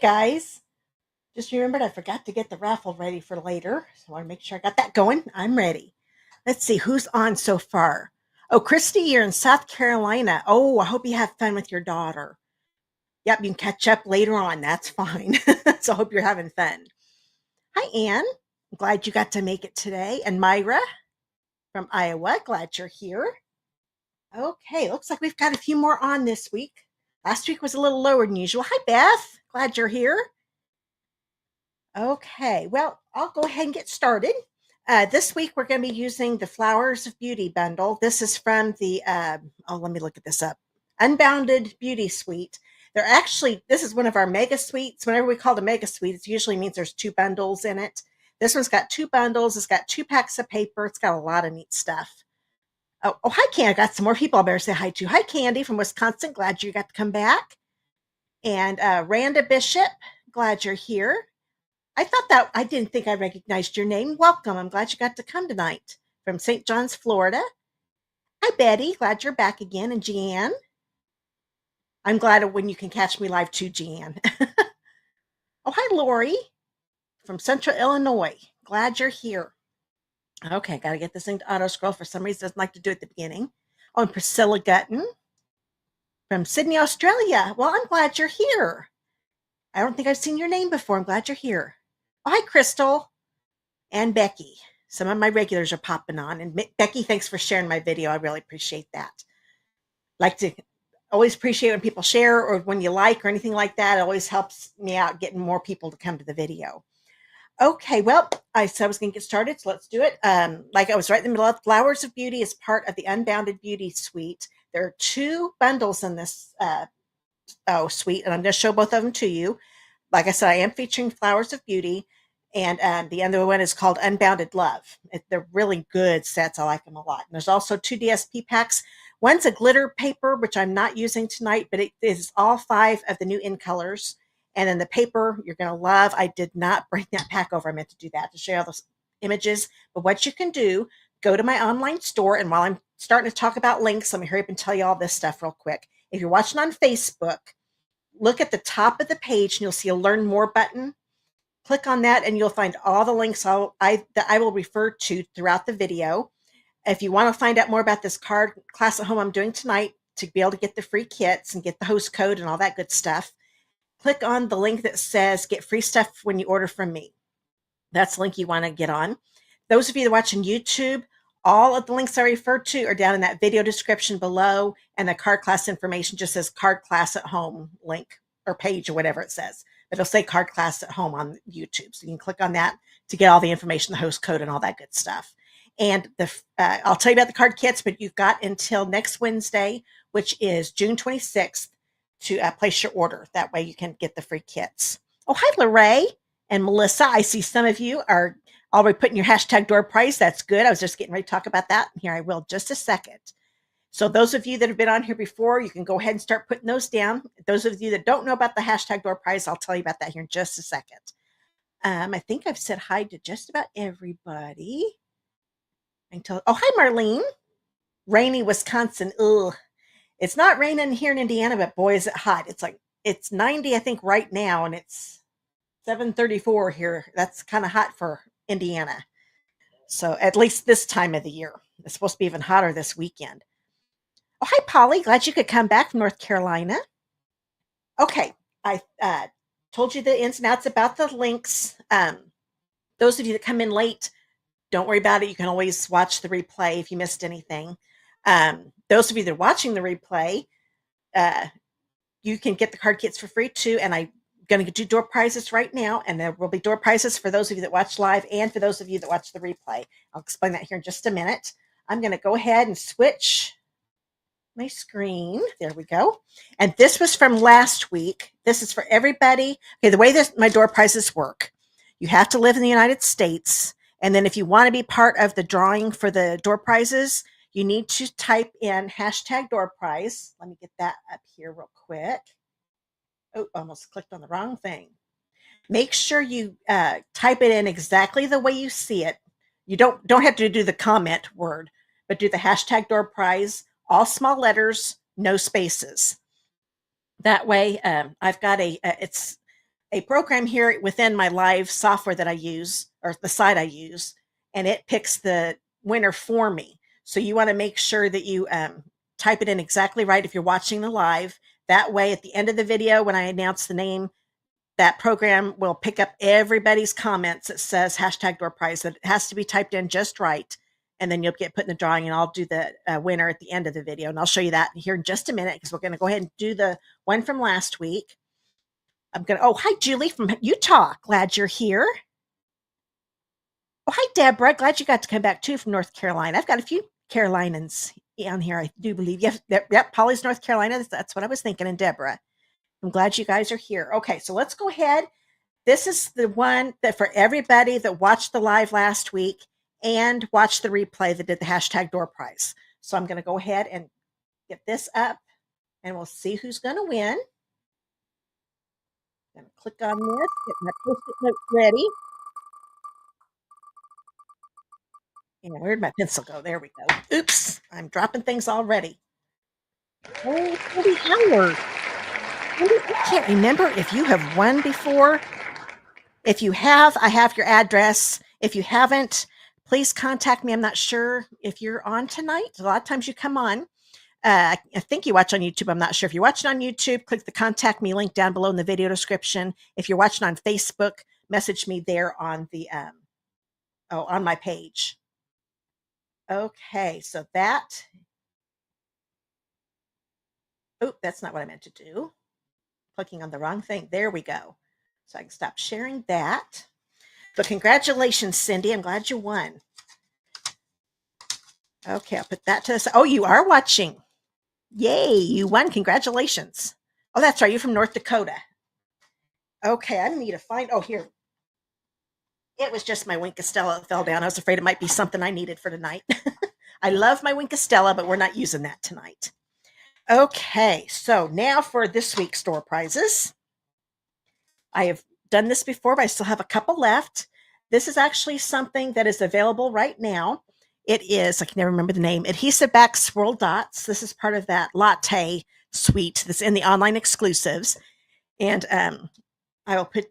guys. Just remembered I forgot to get the raffle ready for later. So I want to make sure I got that going. I'm ready. Let's see who's on so far. Oh, Christy, you're in South Carolina. Oh, I hope you have fun with your daughter. Yep, you can catch up later on. That's fine. So I hope you're having fun. Hi, Anne. I'm glad you got to make it today. And Myra from Iowa. Glad you're here. Okay, looks like we've got a few more on this week. Last week was a little lower than usual. Hi, Beth. Glad you're here. Okay, well, I'll go ahead and get started. This week we're going to be using the Flowers of Beauty bundle. This is from the, let me look at this up. Unbounded Beauty Suite. They're actually, this is one of our mega suites. Whenever we call it a mega suite, it usually means there's two bundles in it. This one's got two bundles. It's got 2 packs of paper. It's got a lot of neat stuff. Oh, hi, Candy. I got some more people I better say hi to. Hi, Candy from Wisconsin. Glad you got to come back. And Randa Bishop, glad you're here. I didn't think I recognized your name. Welcome. I'm glad you got to come tonight from St. John's, Florida. Hi, Betty. Glad you're back again. And Jeanne. I'm glad when you can catch me live too, Jeanne. Oh, hi, Lori from Central Illinois. Glad you're here. Okay, got to get this thing to auto scroll. For some reason, it doesn't like to do it at the beginning. Oh, and Priscilla Gutton from Sydney, Australia. Well, I'm glad you're here. I don't think I've seen your name before. I'm glad you're here. Oh, hi, Crystal and Becky. Some of my regulars are popping on. And Becky, thanks for sharing my video. I really appreciate that. Like to always appreciate when people share or when you like or anything like that. It always helps me out getting more people to come to the video. Okay, well, I said I was going to get started, so let's do it. Like I was right in the middle of Flowers of Beauty is part of the Unbounded Beauty Suite. There are 2 bundles in this suite, and I'm going to show both of them to you. Like I said, I am featuring Flowers of Beauty, and the other one is called Unbounded Love. They're really good sets. I like them a lot. And there's also 2 DSP packs. One's a glitter paper, which I'm not using tonight, but it is all 5 of the new In Colors. And then the paper you're going to love. I did not bring that pack over. I meant to do that to show you all those images. But what you can do, go to my online store. And while I'm starting to talk about links, let me hurry up and tell you all this stuff real quick. If you're watching on Facebook, look at the top of the page and you'll see a Learn More button. Click on that and you'll find all the links that I will refer to throughout the video. If you want to find out more about this card class at home I'm doing tonight to be able to get the free kits and get the host code and all that good stuff, click on the link that says get free stuff when you order from me. That's the link you want to get on. Those of you that are watching YouTube, all of the links I referred to are down in that video description below, and the card class information just says card class at home link or page or whatever it says. But it'll say card class at home on YouTube. So you can click on that to get all the information, the host code, and all that good stuff. And I'll tell you about the card kits, but you've got until next Wednesday, which is June 26th, to place your order. That way you can get the free kits. Oh, hi, Lorraine and Melissa. I see some of you are already putting your hashtag door prize. That's good. I was just getting ready to talk about that. Here I will just a second. So those of you that have been on here before, you can go ahead and start putting those down. Those of you that don't know about the hashtag door prize, I'll tell you about that here in just a second. I think I've said hi to just about everybody. Oh, hi, Marlene. Rainy Wisconsin. Ugh. It's not raining here in Indiana, but boy, is it hot. It's 90, I think, right now, and it's 7:34 here. That's kind of hot for Indiana. So at least this time of the year. It's supposed to be even hotter this weekend. Oh, hi, Polly. Glad you could come back from North Carolina. Okay, I told you the ins and outs about the links. Those of you that come in late, don't worry about it. You can always watch the replay if you missed anything. Those of you that are watching the replay, you can get the card kits for free too. And I'm going to do door prizes right now. And there will be door prizes for those of you that watch live and for those of you that watch the replay. I'll explain that here in just a minute. I'm going to go ahead and switch my screen. There we go. And this was from last week. This is for everybody. Okay, the way my door prizes work, you have to live in the United States. And then if you want to be part of the drawing for the door prizes, you need to type in hashtag door prize. Let me get that up here real quick. Oh, almost clicked on the wrong thing. Make sure you type it in exactly the way you see it. You don't have to do the comment word, but do the hashtag door prize, all small letters, no spaces. That way, I've got it's a program here within my live software that I use, or the site I use, and it picks the winner for me. So you want to make sure that you type it in exactly right if you're watching the live. That way, at the end of the video, when I announce the name, that program will pick up everybody's comments that says hashtag door prize. That it has to be typed in just right. And then you'll get put in the drawing, and I'll do the winner at the end of the video. And I'll show you that here in just a minute, because we're going to go ahead and do the one from last week. Oh, hi, Julie from Utah. Glad you're here. Oh, hi, Deborah. Glad you got to come back too from North Carolina. I've got a few Carolinians on here, I do believe. Yep, Polly's North Carolina. That's what I was thinking. And Deborah, I'm glad you guys are here. Okay, so let's go ahead. This is the one that for everybody that watched the live last week and watched the replay that did the hashtag door prize. So I'm going to go ahead and get this up, and we'll see who's going to win. I'm going to click on this, get my Post-it notes ready. And where'd my pencil go? There we go. Oops, I'm dropping things already. Oh, Cindy Howard. I can't remember if you have won before. If you have, I have your address. If you haven't, please contact me. I'm not sure if you're on tonight. A lot of times you come on. I think you watch on YouTube. I'm not sure. If you're watching on YouTube, click the contact me link down below in the video description. If you're watching on Facebook, message me there on the on my page. Okay, so that. Oh, that's not what I meant to do. Clicking on the wrong thing. There we go. So I can stop sharing that. But congratulations, Cindy. I'm glad you won. Okay, I'll put that to this. Oh, you are watching. Yay, you won. Congratulations. Oh, that's right. You're from North Dakota. Okay, I need to find. Oh, here. It was just my Wink Estella that fell down. I was afraid it might be something I needed for tonight. I love my Wink Estella, but we're not using that tonight. Okay, so now for this week's door prizes. I have done this before, but I still have a couple left. This is actually something that is available right now. It is, I can never remember the name, Adhesive Back Swirl Dots. This is part of that latte suite that's in the online exclusives. And I will put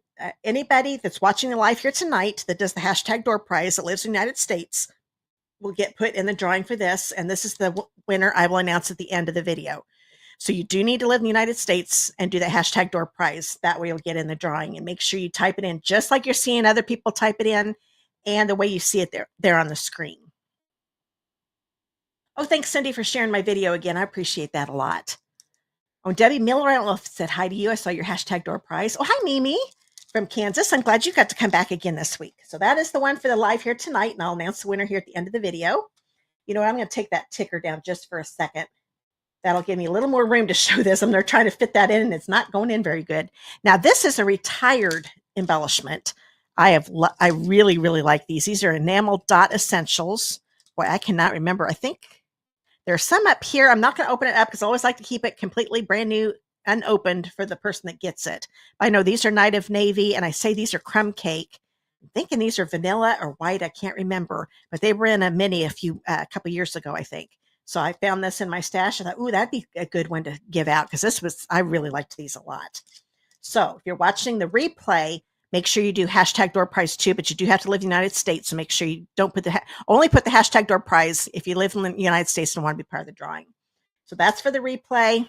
anybody that's watching the live here tonight that does the hashtag door prize that lives in the United States will get put in the drawing for this. And this is the winner I will announce at the end of the video. So you do need to live in the United States and do the hashtag door prize. That way you'll get in the drawing, and make sure you type it in just like you're seeing other people type it in and the way you see it there on the screen. Oh, thanks, Cindy, for sharing my video again. I appreciate that a lot. Oh, Debbie Miller, I don't know if it said hi to you. I saw your hashtag door prize. Oh, hi, Mimi from Kansas. I'm glad you got to come back again this week. So that is the one for the live here tonight, and I'll announce the winner here at the end of the video. You know, I'm going to take that ticker down just for a second. That'll give me a little more room to show this. I'm there trying to fit that in, and it's not going in very good. Now, this is a retired embellishment. I really, really like these. These are enamel dot essentials. Boy, I cannot remember. I think there's some up here. I'm not going to open it up because I always like to keep it completely brand new, unopened for the person that gets it. I know these are Night of Navy, and I say these are crumb cake. I'm thinking these are vanilla or white. I can't remember, but they were in a mini a couple years ago, I think. So I found this in my stash. I thought, ooh, that'd be a good one to give out, because I really liked these a lot. So if you're watching the replay, make sure you do hashtag door prize too, but you do have to live in the United States. So make sure you don't only put the hashtag door prize if you live in the United States and want to be part of the drawing. So that's for the replay.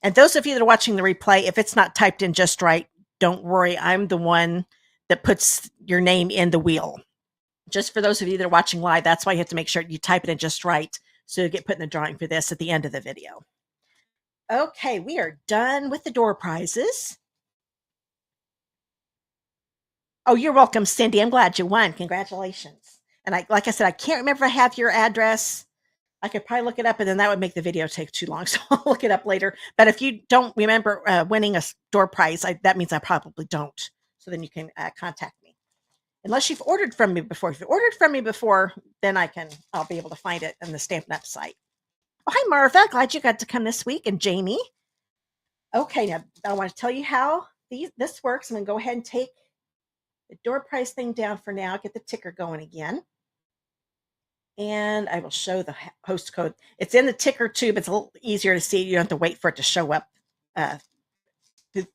And those of you that are watching the replay, if it's not typed in just right, don't worry. I'm the one that puts your name in the wheel. Just for those of you that are watching live, that's why you have to make sure you type it in just right, so you'll get put in the drawing for this at the end of the video. Okay, we are done with the door prizes. Oh, you're welcome, Cindy. I'm glad you won. Congratulations. And like I said, I can't remember if I have your address. I could probably look it up, and then that would make the video take too long, so I'll look it up later. But if you don't remember winning a door prize, that means I probably don't. So then you can contact me. Unless you've ordered from me before. If you ordered from me before, then I'll be able to find it on the Stampin' Up site. Oh, hi, Marva. Glad you got to come this week. And Jamie. Okay, now I want to tell you how this works. I'm going to go ahead and take the door prize thing down for now. Get the ticker going again. And I will show the host code. It's in the ticker too, but it's a little easier to see. You don't have to wait for it to show up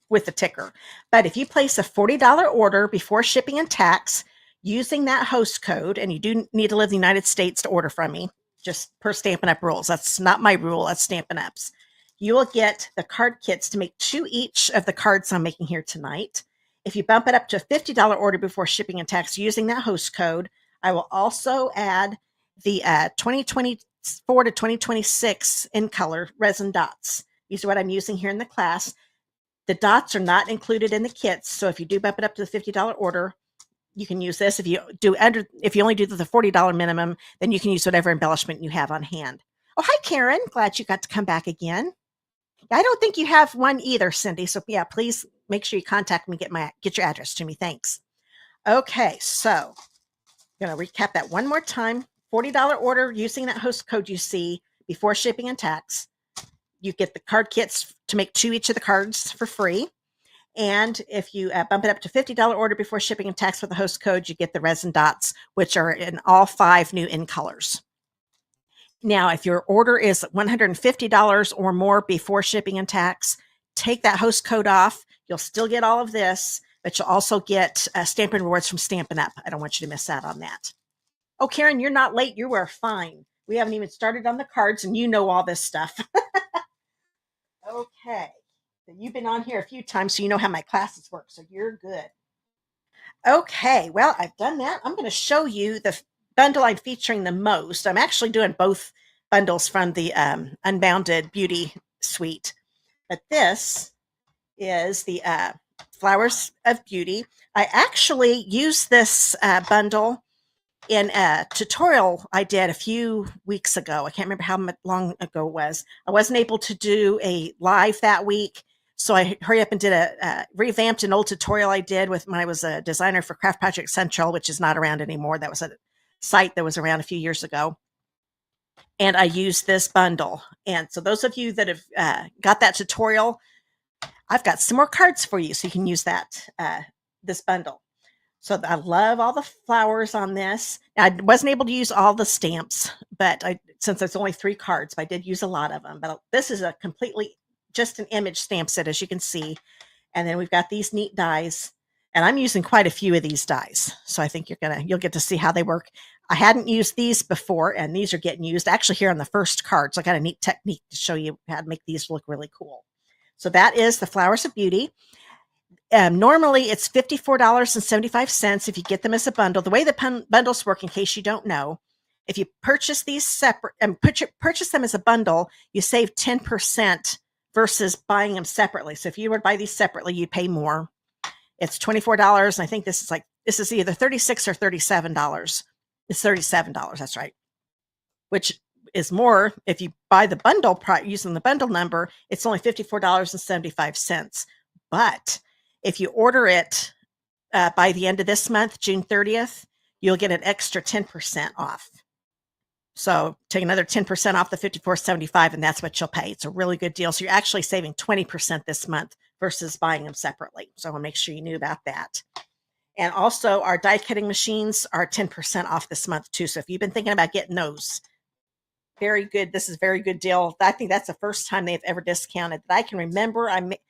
with the ticker. But if you place a $40 order before shipping and tax using that host code, and you do need to live in the United States to order from me, just per Stampin' Up rules. That's not my rule, that's Stampin' Up's. You will get the card kits to make 2 each of the cards I'm making here tonight. If you bump it up to a $50 order before shipping and tax using that host code, I will also add the 2024 to 2026 In Color Resin Dots. These are what I'm using here in the class. The dots are not included in the kits, so if you do bump it up to the $50 order, you can use this. If you only do the $40 minimum, then you can use whatever embellishment you have on hand. Oh, hi, Karen. Glad you got to come back again. I don't think you have one either, Cindy. So yeah, please make sure you contact me, get your address to me. Thanks. Okay, so I'm going to recap that one more time. $40 order using that host code you see before shipping and tax. You get the card kits to make 2 each of the cards for free. And if you bump it up to $50 order before shipping and tax with the host code, you get the resin dots, which are in all 5 new In colors. Now, if your order is $150 or more before shipping and tax, take that host code off. You'll still get all of this, but you'll also get Stampin' Rewards from Stampin' Up. I don't want you to miss out on that. Oh, Karen, you're not late. You are fine. We haven't even started on the cards, and you know all this stuff. Okay. You've been on here a few times, so you know how my classes work, so you're good. Okay, well, I've done that. I'm going to show you the bundle I'm featuring the most. I'm actually doing both bundles from the Unbounded Beauty Suite, but this is the Flowers of Beauty. I actually used this bundle in a tutorial I did a few weeks ago. I can't remember how long ago it was. I wasn't able to do a live that week, so I hurried up and did revamped an old tutorial I did when I was a designer for Craft Project Central, which is not around anymore. That was a site that was around a few years ago. And I used this bundle. And so those of you that have got that tutorial, I've got some more cards for you so you can use that this bundle. So I love all the flowers on this. I wasn't able to use all the stamps, but since there's only 3 cards, but I did use a lot of them. But this is a completely just an image stamp set, as you can see. And then we've got these neat dies, and I'm using quite a few of these dies. So I think you'll get to see how they work. I hadn't used these before, and these are getting used actually here on the first card. So I got a neat technique to show you how to make these look really cool. So that is the Flowers of Beauty. Normally it's $54.75 if you get them as a bundle. The way the bundles work, in case you don't know, if you purchase these separate and purchase them as a bundle, you save 10% versus buying them separately. So if you were to buy these separately, you pay more. It's $24. And I think this is either $36 or $37. It's $37. That's right. Which is more if you buy the bundle using the bundle number. It's only $54.75. But if you order it by the end of this month, June 30th, you'll get an extra 10% off. So take another 10% off the $54.75, and that's what you'll pay. It's a really good deal. So you're actually saving 20% this month versus buying them separately. So I'll make sure you knew about that. And also our die cutting machines are 10% off this month too. So if you've been thinking about getting those, very good. This is a very good deal. I think that's the first time they've ever discounted that I can remember. I may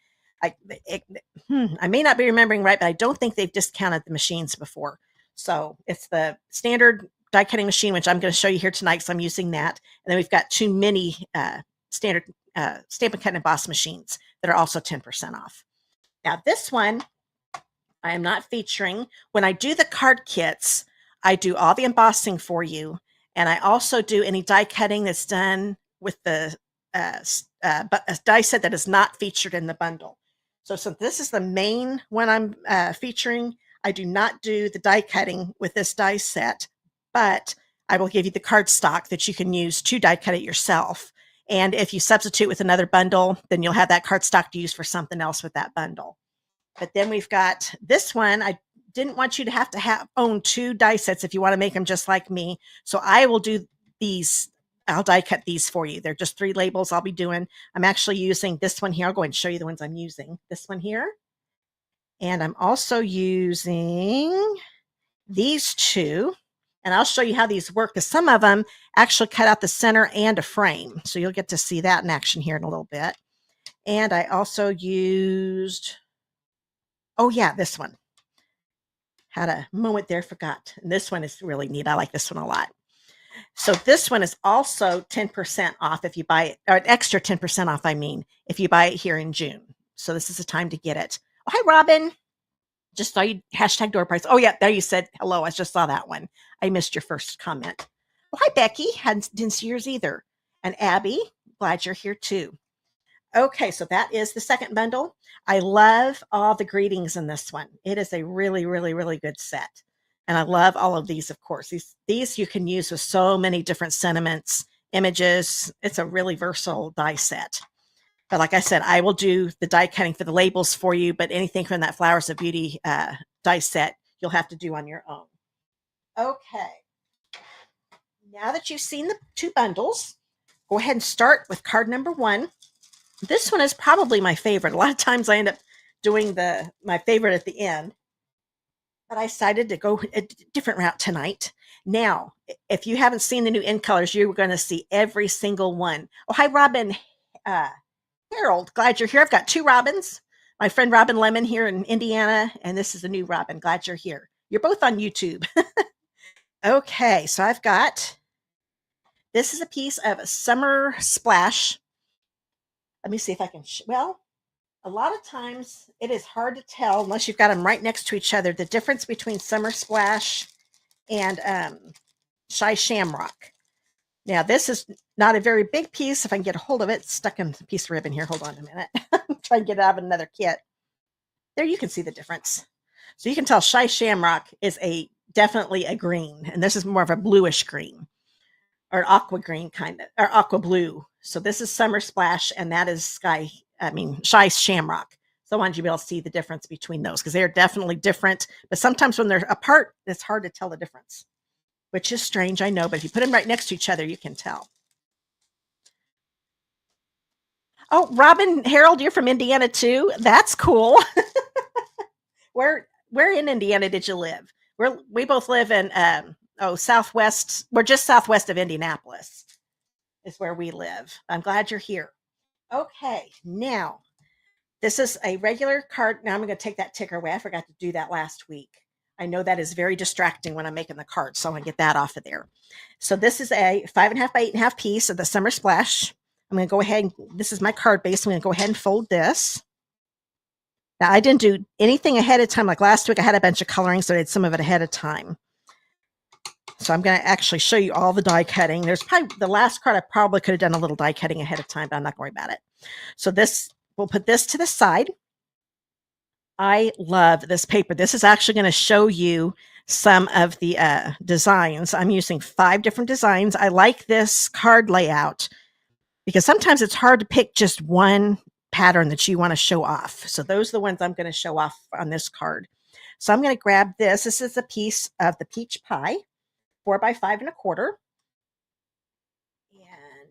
not be remembering right, but I don't think they've discounted the machines before. So it's the standard die cutting machine, which I'm going to show you here tonight because I'm using that. And then we've got 2 mini standard Stampin' Cut and Emboss machines that are also 10% off. Now this one I am not featuring. When I do the card kits, I do all the embossing for you. And I also do any die cutting that's done with the die set that is not featured in the bundle. So this is the main one I'm featuring. I do not do the die cutting with this die set, but I will give you the card stock that you can use to die cut it yourself. And if you substitute with another bundle, then you'll have that card stock to use for something else with that bundle. But then we've got this one. I didn't want you to have own 2 die sets if you want to make them just like me. So I will do these. I'll die cut these for you. They're just 3 labels I'll be doing. I'm actually using this one here. I'll go ahead and show you the ones I'm using. This one here. And I'm also using these 2. And I'll show you how these work because some of them actually cut out the center and a frame. So you'll get to see that in action here in a little bit. And I also used, oh yeah, this one. Had a moment there, forgot. And this one is really neat. I like this one a lot. So this one is also 10% off if you buy it, or an extra 10% off, I mean, if you buy it here in June. So this is the time to get it. Oh, hi, Robin. Just saw you hashtag door price. Oh, yeah, there you said hello. I just saw that one. I missed your first comment. Oh, hi, Becky. Didn't see yours either. And Abby, glad you're here too. Okay, so that is the second bundle. I love all the greetings in this one. It is a really, really, really good set. And I love all of these, of course. These you can use with so many different sentiments, images. It's a really versatile die set. But like I said, I will do the die cutting for the labels for you, but anything from that Flowers of Beauty die set, you'll have to do on your own. Okay. Now that you've seen the two bundles, go ahead and start with card number 1. This one is probably my favorite. A lot of times I end up doing my favorite at the end, but I decided to go a different route tonight. Now, if you haven't seen the new In Colors, you're going to see every single one. Oh, hi, Robin. Harold, glad you're here. I've got 2 Robins. My friend Robin Lemon here in Indiana, and this is the new Robin. Glad you're here. You're both on YouTube. Okay, so I've got, this is a piece of Summer Splash. Let me see if I can, well, a lot of times it is hard to tell unless you've got them right next to each other, the difference between Summer Splash and Shy Shamrock. Now, this is not a very big piece. If I can get a hold of it, it's stuck in a piece of ribbon here. Hold on a minute. Try and get it out of another kit. There, you can see the difference. So you can tell Shy Shamrock is definitely a green, and this is more of a bluish green, or an aqua green kind of, or aqua blue. So this is Summer Splash, and that is Shy Shamrock. So I wanted you to be able to see the difference between those, because they're definitely different. But sometimes when they're apart, it's hard to tell the difference, which is strange, I know. But if you put them right next to each other, you can tell. Oh, Robin, Harold, you're from Indiana too? That's cool. Where in Indiana did you live? We both live in southwest. We're just southwest of Indianapolis is where we live. I'm glad you're here. Okay, now this is a regular card. Now I'm going to take that ticker away. I forgot to do that last week. I know that is very distracting when I'm making the card, so I'm going to get that off of there. So this is a 5.5 by 8.5 piece of the Summer Splash. I'm going to go ahead and, this is my card base. I'm going to go ahead and fold this. Now, I didn't do anything ahead of time. Like last week, I had a bunch of coloring, so I did some of it ahead of time. So I'm going to actually show you all the die cutting. There's probably the last card I probably could have done a little die cutting ahead of time, but I'm not going to worry about it. So this, we'll put this to the side. I love this paper. This is actually going to show you some of the designs. I'm using 5 different designs. I like this card layout because sometimes it's hard to pick just one pattern that you want to show off. So those are the ones I'm going to show off on this card. So I'm going to grab this. This is a piece of the peach pie, 4 by 5 1/4. And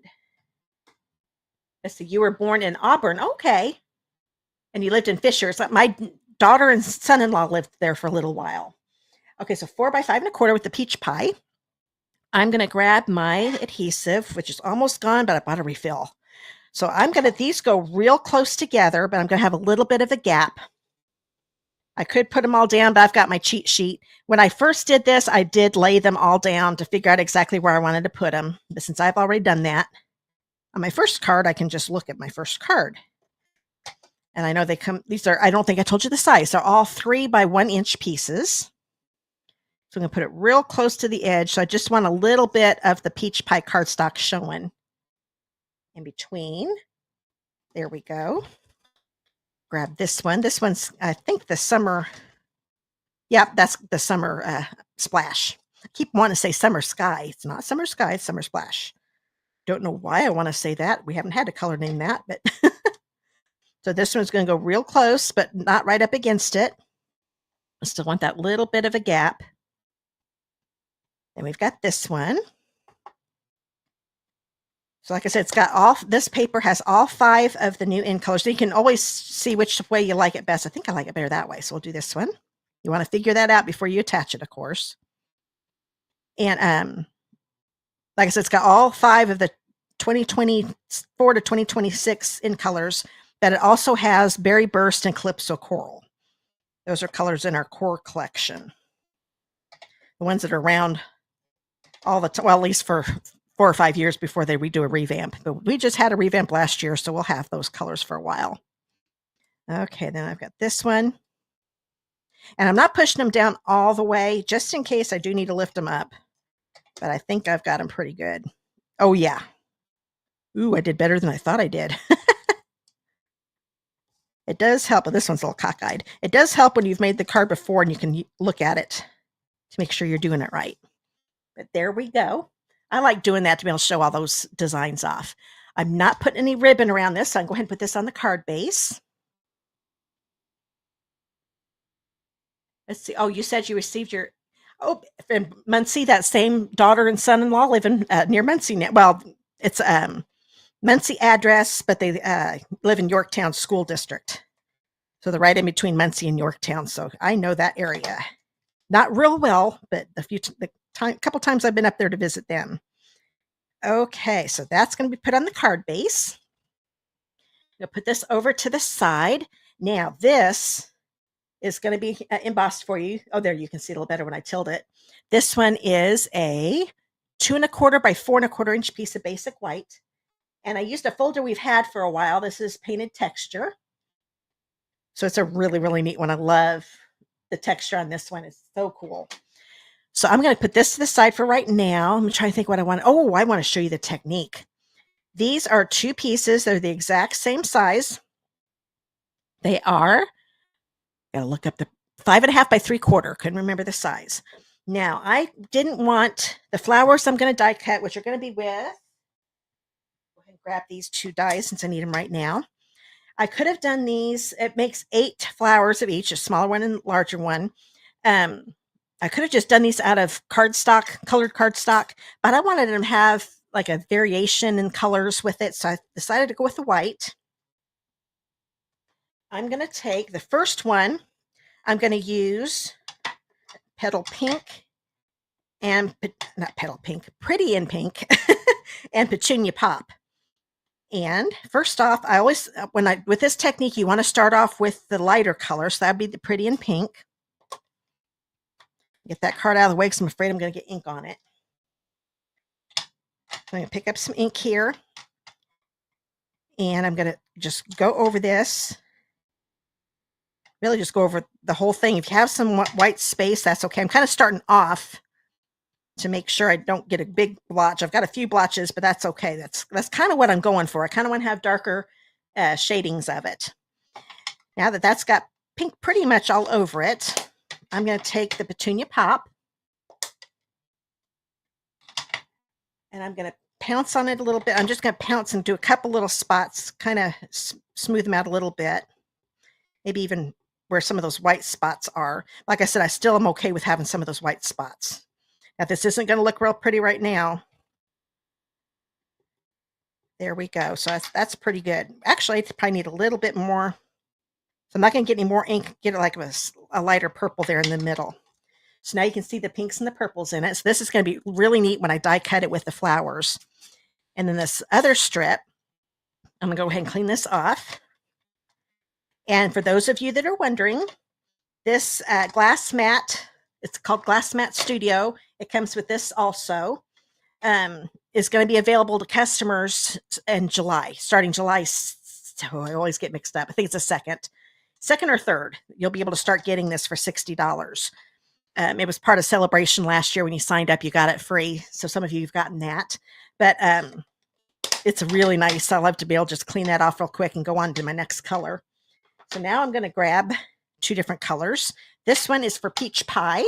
let's see, you were born in Auburn. Okay. And you lived in Fishers. My daughter and son-in-law lived there for a little while. Okay, so 4 by 5 1/4 with the peach pie. I'm going to grab my adhesive, which is almost gone, but I bought a refill. So I'm going to, these go real close together, but I'm going to have a little bit of a gap. I could put them all down, but I've got my cheat sheet. When I first did this, I did lay them all down to figure out exactly where I wanted to put them. But since I've already done that, on my first card, I can just look at my first card. And I know they come, these are, I don't think I told you the size. They're all 3 by 1 inch pieces. So I'm going to put it real close to the edge. So I just want a little bit of the peach pie cardstock showing in between. There we go. Grab this one. This one's, I think, the summer. Yep, that's the Summer Splash. I keep wanting to say Summer Sky. It's not Summer Sky, it's Summer Splash. Don't know why I want to say that. We haven't had a color name that, but so this one's going to go real close, but not right up against it. I still want that little bit of a gap. Then we've got this one. So like I said, it's got all, this paper has all 5 of the new In Colors. So you can always see which way you like it best. I think I like it better that way. So we'll do this one. You want to figure that out before you attach it, of course. And like I said, it's got all 5 of the 2024 to 2026 In Colors. but it also has Berry Burst and Calypso Coral. Those are colors in our core collection. The ones that are around all the time, well, at least for 4 or 5 years before they redo a revamp. But we just had a revamp last year, so we'll have those colors for a while. Okay, then I've got this one. And I'm not pushing them down all the way, just in case I do need to lift them up. But I think I've got them pretty good. Oh, yeah. Ooh, I did better than I thought I did. It does help, but this one's a little cockeyed. It does help when you've made the card before and you can look at it to make sure you're doing it right. But there we go. I like doing that to be able to show all those designs off. I'm not putting any ribbon around this, so I'm going to go ahead and put this on the card base. Let's see. Oh, you said you received your... Oh, from Muncie, that same daughter and son-in-law live in near Muncie now. Well, it's Muncie address, but they live in Yorktown School District. So they're right in between Muncie and Yorktown. So I know that area. Not real well, but couple times I've been up there to visit them. Okay, so that's going to be put on the card base. I'm going to put this over to the side. Now this is going to be embossed for you. Oh, there, you can see it a little better when I tilt it. This one is a 2 1/4 by 4 1/4 inch piece of basic white. And I used a folder we've had for a while. This is painted texture. So it's a really, really neat one. I love the texture on this one. It's so cool. So I'm going to put this to the side for right now. I'm trying to think what I want. Oh, I want to show you the technique. These are 2 pieces. They're the exact same size. They are, gotta look up the 5.5 by 3/4. Couldn't remember the size. Now, I didn't want the flowers I'm going to die cut, which are going to be with, go ahead and grab these 2 dies since I need them right now. I could have done these. It makes 8 flowers of each, a smaller one and larger one. I could have just done these out of cardstock, colored cardstock, but I wanted them to have like a variation in colors with it. So I decided to go with the white. I'm going to take the first one. I'm going to use Petal Pink and, not Petal Pink, Pretty in Pink and Petunia Pop. And first off, I always, with this technique, you want to start off with the lighter color. So that'd be the Pretty in Pink. Get that card out of the way because I'm afraid I'm going to get ink on it. I'm going to pick up some ink here. And I'm going to just go over this. Really just go over the whole thing. If you have some white space, that's okay. I'm kind of starting off to make sure I don't get a big blotch. I've got a few blotches, but that's okay. That's kind of what I'm going for. I kind of want to have darker shadings of it. Now that that's got pink pretty much all over it, I'm going to take the Petunia Pop and I'm going to pounce on it a little bit. I'm just going to pounce and do a couple little spots, kind of smooth them out a little bit. Maybe even where some of those white spots are. Like I said, I still am okay with having some of those white spots. Now, this isn't going to look real pretty right now. There we go. So that's pretty good. Actually, I probably need a little bit more. So I'm not going to get any more ink. Get it like a lighter purple there in the middle. So now you can see the pinks and the purples in it. So this is going to be really neat when I die cut it with the flowers. And then this other strip, I'm going to go ahead and clean this off. And for those of you that are wondering, this glass mat, it's called Glass Mat Studio. It comes with this also. Is going to be available to customers in July, starting July. Oh, I always get mixed up. I think it's the second or third. You'll be able to start getting this for $60. It was part of Celebration last year when you signed up. You got it free. So some of you have gotten that. But it's really nice. I love to be able to just clean that off real quick and go on to my next color. So now I'm going to grab 2 different colors. This one is for Peach Pie.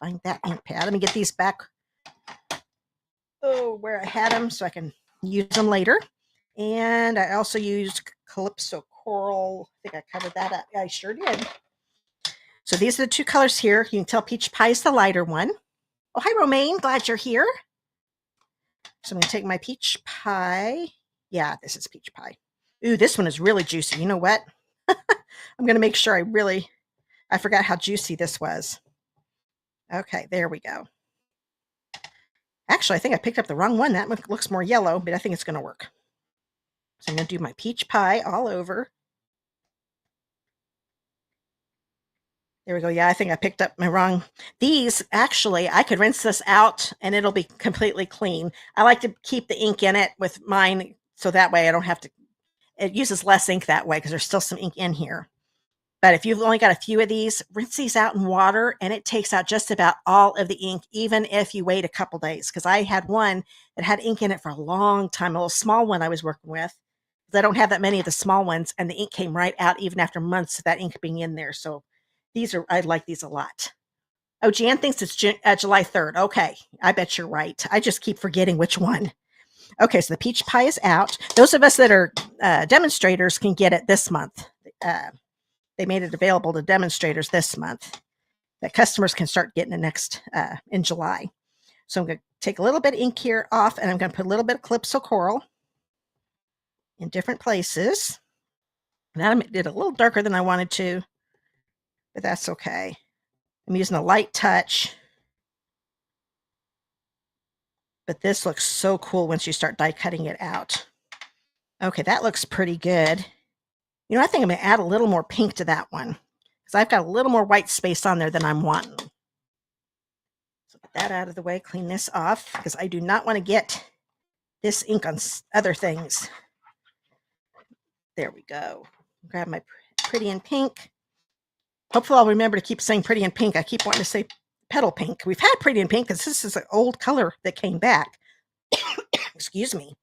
Find that ink pad. Let me get these back where I had them so I can use them later. And I also used Calypso Coral. I think I covered that up. I sure did. So these are the 2 colors here. You can tell Peach Pie is the lighter one. Oh, hi, Romaine. Glad you're here. So I'm going to take my Peach Pie. Yeah, this is Peach Pie. Ooh, this one is really juicy. You know what? I'm going to make sure I forgot how juicy this was. Okay, there we go. Actually, I think I picked up the wrong one. That one looks more yellow, but I think it's going to work. So I'm going to do my peach pie all over. There we go. Yeah, I think I picked up my wrong. These, actually, I could rinse this out and it'll be completely clean. I like to keep the ink in it with mine so that way I don't have to, it uses less ink that way because there's still some ink in here. But if you've only got a few of these, rinse these out in water and it takes out just about all of the ink, even if you wait a couple days. Because I had one that had ink in it for a long time, a little small one I was working with. I don't have that many of the small ones, and the ink came right out even after months of that ink being in there. So I like these a lot. Oh, Jan thinks it's July 3rd. Okay, I bet you're right. I just keep forgetting which one. Okay, so the peach pie is out. Those of us that are demonstrators can get it this month. They made it available to demonstrators this month. That customers can start getting it next in July. So I'm going to take a little bit of ink here off, and I'm going to put a little bit of Calypso Coral in different places. Now I did a little darker than I wanted to, but that's okay. I'm using a light touch. But this looks so cool once you start die cutting it out. Okay, that looks pretty good. You know, I think I'm going to add a little more pink to that one because I've got a little more white space on there than I'm wanting. So put that out of the way, clean this off because I do not want to get this ink on other things. There we go. Grab my pretty in pink. Hopefully I'll remember to keep saying pretty in pink. I keep wanting to say petal pink. We've had pretty in pink because this is an old color that came back. Excuse me.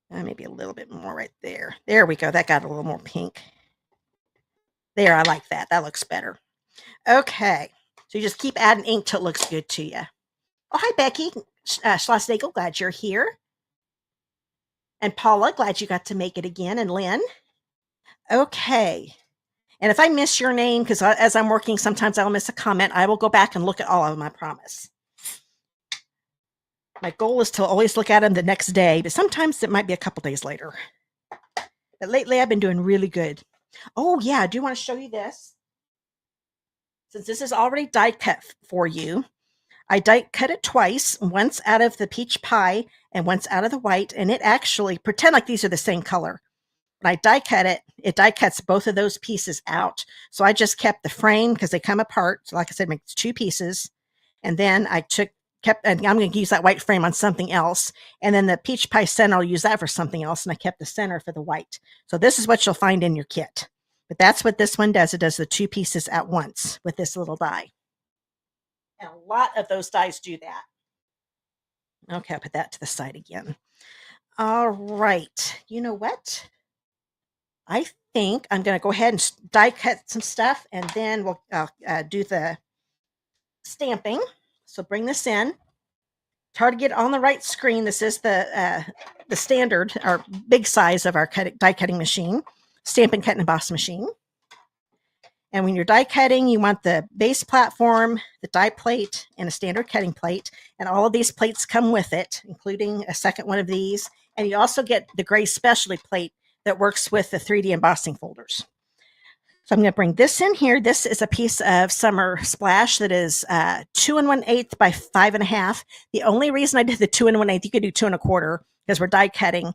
Maybe a little bit more right there. There we go. That got a little more pink. There, I like that. That looks better. Okay. So you just keep adding ink till it looks good to you. Oh, hi, Becky. Schlossnagel, glad you're here. And Paula, glad you got to make it again. And Lynn. Okay. And if I miss your name, because as I'm working, sometimes I'll miss a comment, I will go back and look at all of them, I promise. My goal is to always look at them the next day, but sometimes it might be a couple days later. But lately, I've been doing really good. Oh, yeah, I do want to show you this. Since this is already die cut for you, I die cut it twice, once out of the peach pie and once out of the white, and it actually, pretend like these are the same color. When I die cut it, it die cuts both of those pieces out. So I just kept the frame because they come apart. So like I said, makes two pieces. And then I and I'm going to use that white frame on something else. And then the peach pie center, I'll use that for something else. And I kept the center for the white. So this is what you'll find in your kit. But that's what this one does. It does the two pieces at once with this little die. And a lot of those dies do that. Okay, I'll put that to the side again. All right. You know what? I think I'm going to go ahead and die cut some stuff, and then we'll do the stamping. So bring this in. It's hard to get on the right screen. This is the standard or big size of our die cutting machine, Stampin' Cut and Emboss machine. And when you're die cutting, you want the base platform, the die plate, and a standard cutting plate. And all of these plates come with it, including a second one of these. And you also get the gray specialty plate that works with the 3D embossing folders. So I'm going to bring this in here. This is a piece of Summer Splash that is 2 1/8 by 5 1/2. The only reason I did the 2 1/8, you could do 2 1/4 because we're die cutting.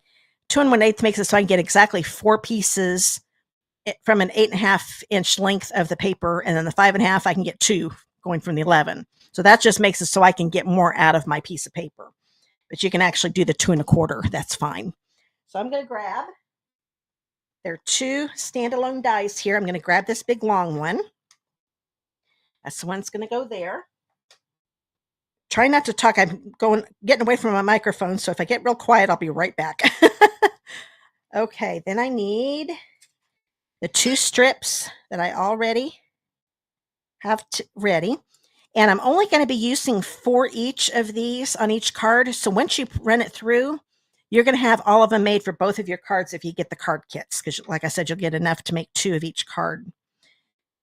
2 1/8 makes it so I can get exactly 4 pieces from an 8 1/2 inch length of the paper, and then the 5 1/2 I can get 2 going from the 11. So that just makes it so I can get more out of my piece of paper. But you can actually do the 2 1/4. That's fine. So I'm going to grab. There are 2 standalone dies here. I'm going to grab this big long one. That's the one that's going to go there. Try not to talk. I'm getting away from my microphone, so if I get real quiet, I'll be right back. Okay, then I need the 2 strips that I already have ready. And I'm only going to be using 4 each of these on each card. So once you run it through, you're going to have all of them made for both of your cards if you get the card kits, because like I said, you'll get enough to make 2 of each card.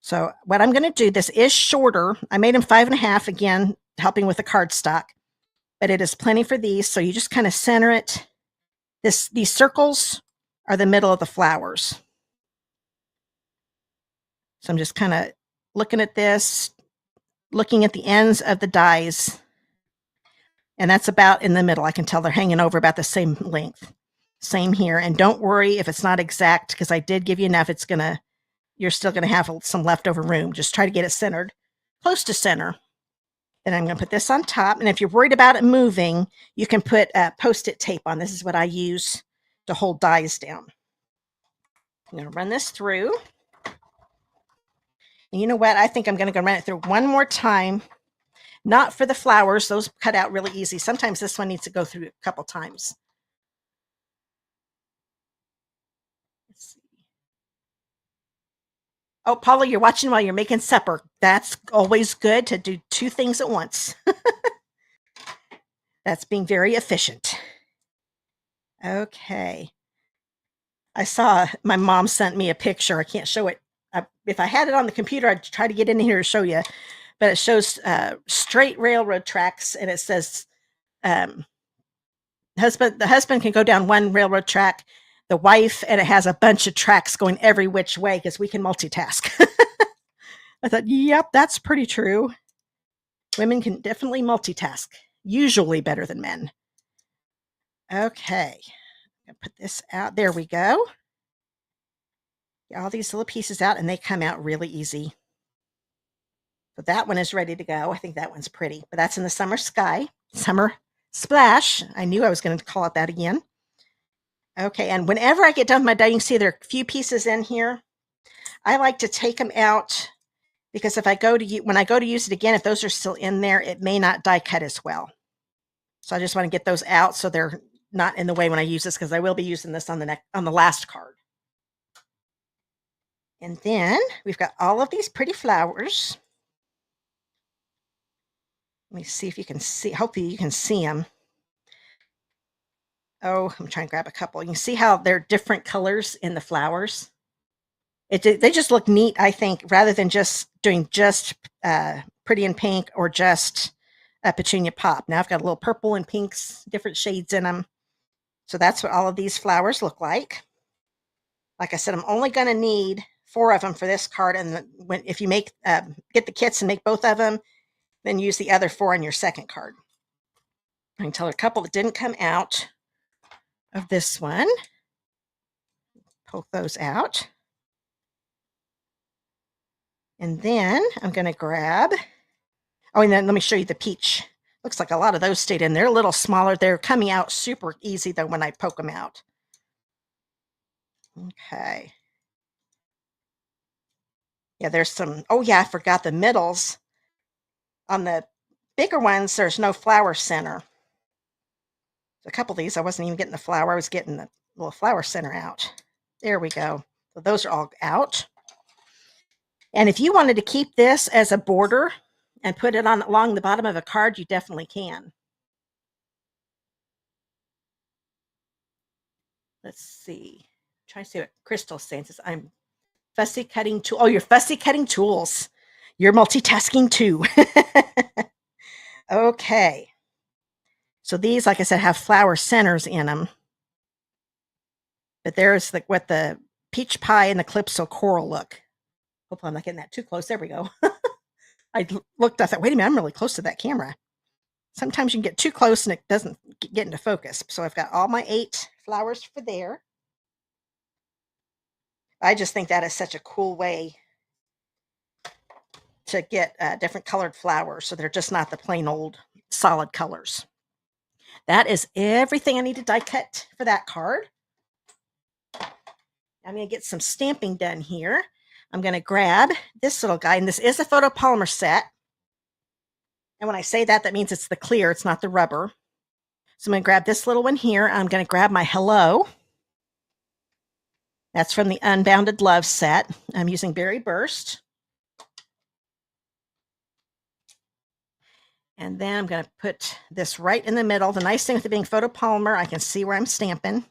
So what I'm going to do, this is shorter. I made them 5 1/2, again, helping with the cardstock, but it is plenty for these. So you just kind of center it. These circles are the middle of the flowers. So I'm just kind of looking at this, looking at the ends of the dies. And that's about in the middle. I can tell they're hanging over about the same length. Same here. And don't worry if it's not exact, because I did give you enough. You're still going to have some leftover room. Just try to get it centered, close to center. Then I'm going to put this on top. And if you're worried about it moving, you can put Post-it tape on. This is what I use to hold dies down. I'm going to run this through. And you know what? I think I'm going to go run it through one more time. Not for the flowers. Those cut out really easy. Sometimes this one needs to go through a couple times. Let's see. Oh, Paula, you're watching while you're making supper. That's always good to do two things at once. That's being very efficient. Okay. I saw my mom sent me a picture. I can't show it. If I had it on the computer, I'd try to get in here to show you. But it shows straight railroad tracks, and it says the husband can go down one railroad track, the wife, and it has a bunch of tracks going every which way because we can multitask. I thought, yep, that's pretty true. Women can definitely multitask, usually better than men. Okay, I'm gonna put this out. There we go. Get all these little pieces out, and they come out really easy. So that one is ready to go. I think that one's pretty, but that's in the summer sky, summer splash. I knew I was going to call it that again. Okay, and whenever I get done with my die, you can see there are a few pieces in here. I like to take them out because if I go to when I go to use it again, if those are still in there, it may not die cut as well. So I just want to get those out so they're not in the way when I use this, because I will be using this on the last card. And then we've got all of these pretty flowers. Let me see if you can see. Hopefully you can see them. Oh, I'm trying to grab a couple. You can see how they're different colors in the flowers. They just look neat, I think, rather than just doing just pretty and pink or just a petunia pop. Now I've got a little purple and pinks, different shades in them. So that's what all of these flowers look like. Like I said, I'm only going to need 4 of them for this card. And if you make get the kits and make both of them, then use the other 4 on your second card. I can tell a couple that didn't come out of this one. Poke those out. And then I'm going to grab, oh, and then let me show you the peach. Looks like a lot of those stayed in. They're a little smaller. They're coming out super easy, though, when I poke them out. Okay. Yeah, there's some, oh, yeah, I forgot the middles. On the bigger ones, there's no flower center. A couple of these, I wasn't even getting the flower. I was getting the little flower center out. There we go. So those are all out. And if you wanted to keep this as a border and put it on along the bottom of a card, you definitely can. Let's see. Try to see what Crystal's saying. Says, I'm fussy cutting tool. Oh, you're fussy cutting tools. You're multitasking too. Okay. So these, like I said, have flower centers in them. But there's what the peach pie and the calypso coral look. Hopefully I'm not getting that too close. There we go. I looked, I thought, wait a minute, I'm really close to that camera. Sometimes you can get too close and it doesn't get into focus. So I've got all my 8 flowers for there. I just think that is such a cool way to get different colored flowers, so they're just not the plain old solid colors. That is everything I need to die cut for that card. I'm going to get some stamping done here. I'm going to grab this little guy, and this is a photopolymer set. And when I say that, that means it's the clear, it's not the rubber. So I'm going to grab this little one here. I'm going to grab my Hello. That's from the Unbounded Love set. I'm using Berry Burst. And then I'm going to put this right in the middle. The nice thing with it being photopolymer, I can see where I'm stamping.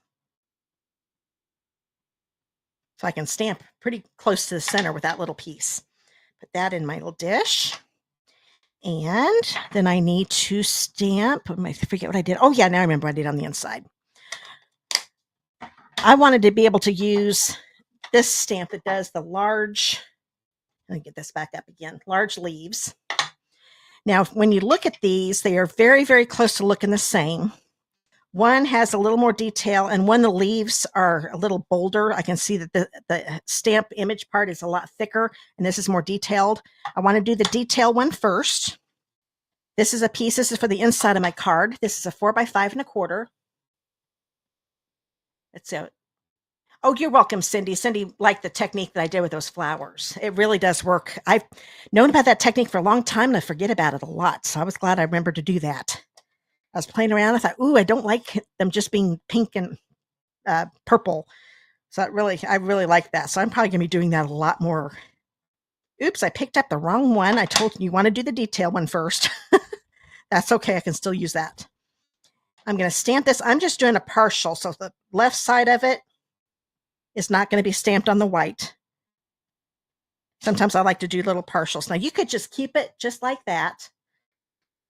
So I can stamp pretty close to the center with that little piece. Put that in my little dish. And then I need to stamp. I forget what I did. Oh, yeah, now I remember what I did on the inside. I wanted to be able to use this stamp that does the large, let me get this back up again, large leaves. Now, when you look at these, they are very, very close to looking the same. One has a little more detail, and one, the leaves are a little bolder. I can see that the stamp image part is a lot thicker, and this is more detailed. I want to do the detail one first. This is a piece. This is for the inside of my card. This is a 4 by 5 1/4. That's it. Oh, you're welcome, Cindy. Cindy liked the technique that I did with those flowers. It really does work. I've known about that technique for a long time, and I forget about it a lot. So I was glad I remembered to do that. I was playing around. I thought, ooh, I don't like them just being pink and purple. So I really like that. So I'm probably going to be doing that a lot more. Oops, I picked up the wrong one. I told you want to do the detail one first. That's okay. I can still use that. I'm going to stamp this. I'm just doing a partial. So the left side of it is not going to be stamped on the white. Sometimes I like to do little partials. Now you could just keep it just like that.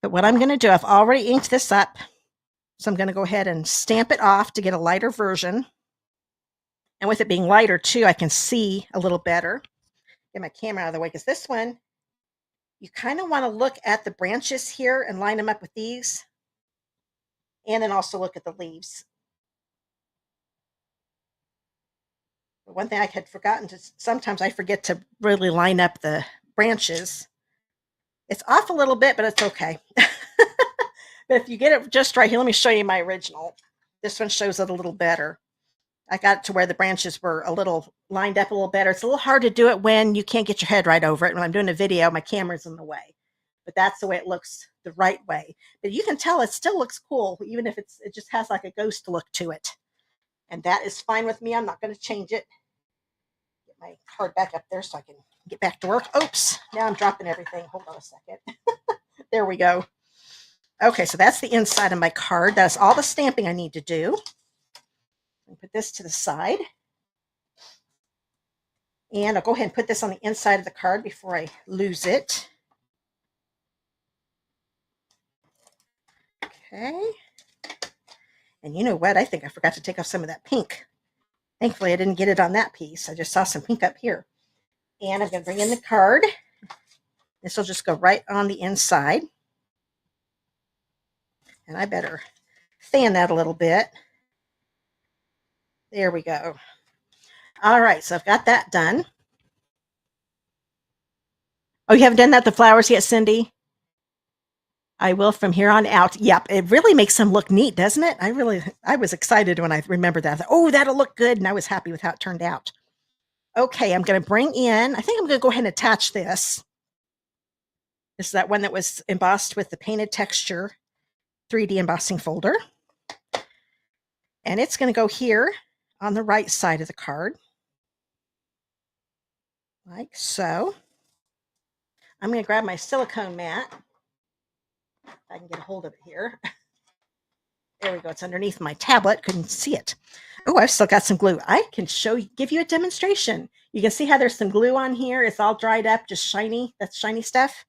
But what I'm going to do, I've already inked this up. So I'm going to go ahead and stamp it off to get a lighter version. And with it being lighter too, I can see a little better. Get my camera out of the way, because this one, you kind of want to look at the branches here and line them up with these. And then also look at the leaves. But one thing I had forgotten to, sometimes I forget to really line up the branches. It's off a little bit, but it's okay. But if you get it just right, here, let me show you my original. This one shows it a little better. I got it to where the branches were a little lined up a little better. It's a little hard to do it when you can't get your head right over it. When I'm doing a video, my camera's in the way. But that's the way it looks, the right way. But you can tell it still looks cool, even if it just has like a ghost look to it. And that is fine with me. I'm not going to change it. Get my card back up there so I can get back to work. Oops, now I'm dropping everything. Hold on a second. There we go. Okay, so that's the inside of my card. That's all the stamping I need to do. I'll put this to the side. And I'll go ahead and put this on the inside of the card before I lose it. Okay. And you know what? I think I forgot to take off some of that pink. Thankfully, I didn't get it on that piece. I just saw some pink up here. And I'm going to bring in the card. This will just go right on the inside. And I better fan that a little bit. There we go. All right, so I've got that done. Oh, you haven't done that, the flowers yet, Cindy? I will from here on out. Yep, it really makes them look neat, doesn't it? I was excited when I remembered that. I thought, oh, that'll look good, and I was happy with how it turned out. Okay, I'm going to bring in, I think I'm going to go ahead and attach this. This is that one that was embossed with the painted texture 3D embossing folder. And it's going to go here on the right side of the card. Like so. I'm going to grab my silicone mat. If I can get a hold of it here. There we go. It's underneath my tablet. Couldn't see it. Oh, I've still got some glue. I can give you a demonstration. You can see how there's some glue on here. It's all dried up, just shiny. That's shiny stuff.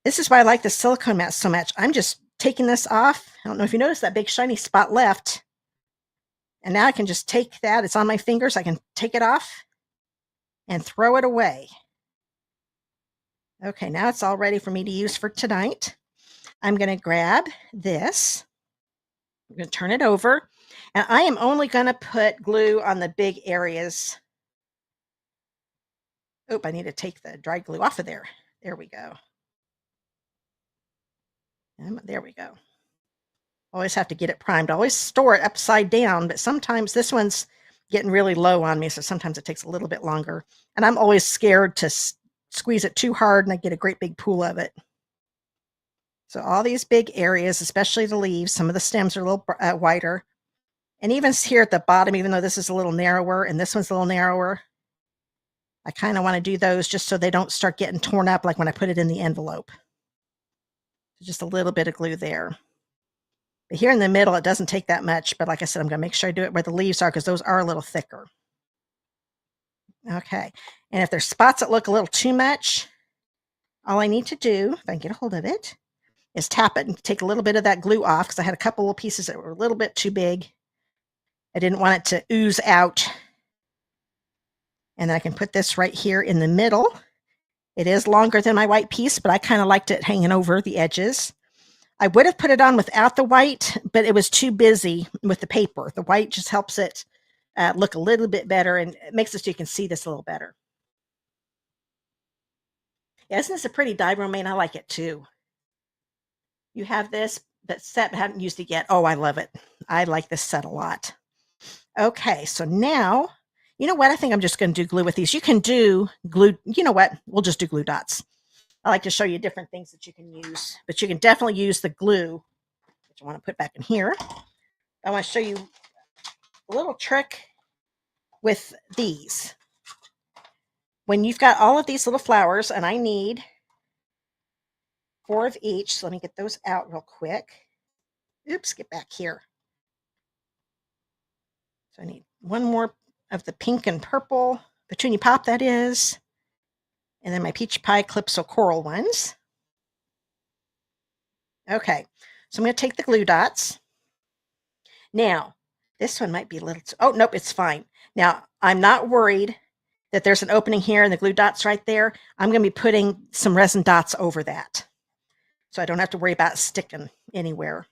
This is why I like the silicone mat so much. I'm just taking this off. I don't know if you noticed that big shiny spot left. And now I can just take that. It's on my fingers. I can take it off and throw it away. Okay, now it's all ready for me to use for tonight. I'm going to grab this. I'm going to turn it over. And I am only going to put glue on the big areas. Oh, I need to take the dry glue off of there. There we go. And there we go. Always have to get it primed. I always store it upside down, but sometimes this one's getting really low on me, so sometimes it takes a little bit longer. And I'm always scared to squeeze it too hard and I get a great big pool of it. So all these big areas, especially the leaves, some of the stems are a little wider. And even here at the bottom, even though this is a little narrower and this one's a little narrower, I kind of want to do those just so they don't start getting torn up like when I put it in the envelope. Just a little bit of glue there. But here in the middle, it doesn't take that much. But like I said, I'm going to make sure I do it where the leaves are because those are a little thicker. Okay. And if there's spots that look a little too much, all I need to do, if I can get a hold of it, is tap it and take a little bit of that glue off because I had a couple of pieces that were a little bit too big. I didn't want it to ooze out. And then I can put this right here in the middle. It is longer than my white piece, but I kind of liked it hanging over the edges. I would have put it on without the white, but it was too busy with the paper. The white just helps it look a little bit better, and it makes it so you can see this a little better. Yeah, isn't this a pretty die, Romaine? I like it too. You have this set, but haven't used it yet. Oh, I love it. I like this set a lot. Okay, so now, you know what? I think I'm just going to do glue with these. You can do glue. You know what? We'll just do glue dots. I like to show you different things that you can use, but you can definitely use the glue, which I want to put back in here. I want to show you a little trick with these. When you've got all of these little flowers, and I need 4 of each, so let me get those out real quick. Oops, get back here. So I need 1 more of the pink and purple petunia pop, that is, and then my peach pie calypso coral ones. Okay, so I'm going to take the glue dots. Now, this one might be a little, oh, nope, it's fine. Now, I'm not worried that there's an opening here and the glue dots right there. I'm going to be putting some resin dots over that, so I don't have to worry about sticking anywhere.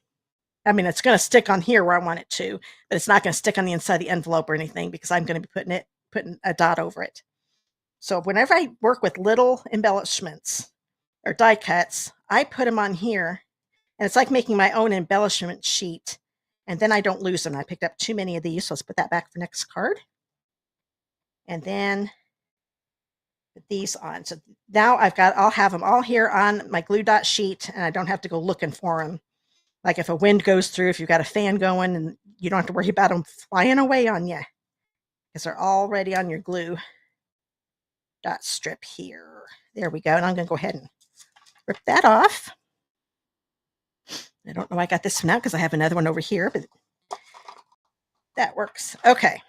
I mean, it's going to stick on here where I want it to, but it's not going to stick on the inside of the envelope or anything because I'm going to be putting a dot over it. So whenever I work with little embellishments or die cuts, I put them on here, and it's like making my own embellishment sheet, and then I don't lose them. I picked up too many of these, so let's put that back for next card. And then put these on. So now I'll have them all here on my glue dot sheet, and I don't have to go looking for them. Like if a wind goes through, if you've got a fan going, and you don't have to worry about them flying away on you because they're already on your glue dot strip here. There we go. And I'm going to go ahead and rip that off. I don't know why I got this one out because I have another one over here, but that works. Okay.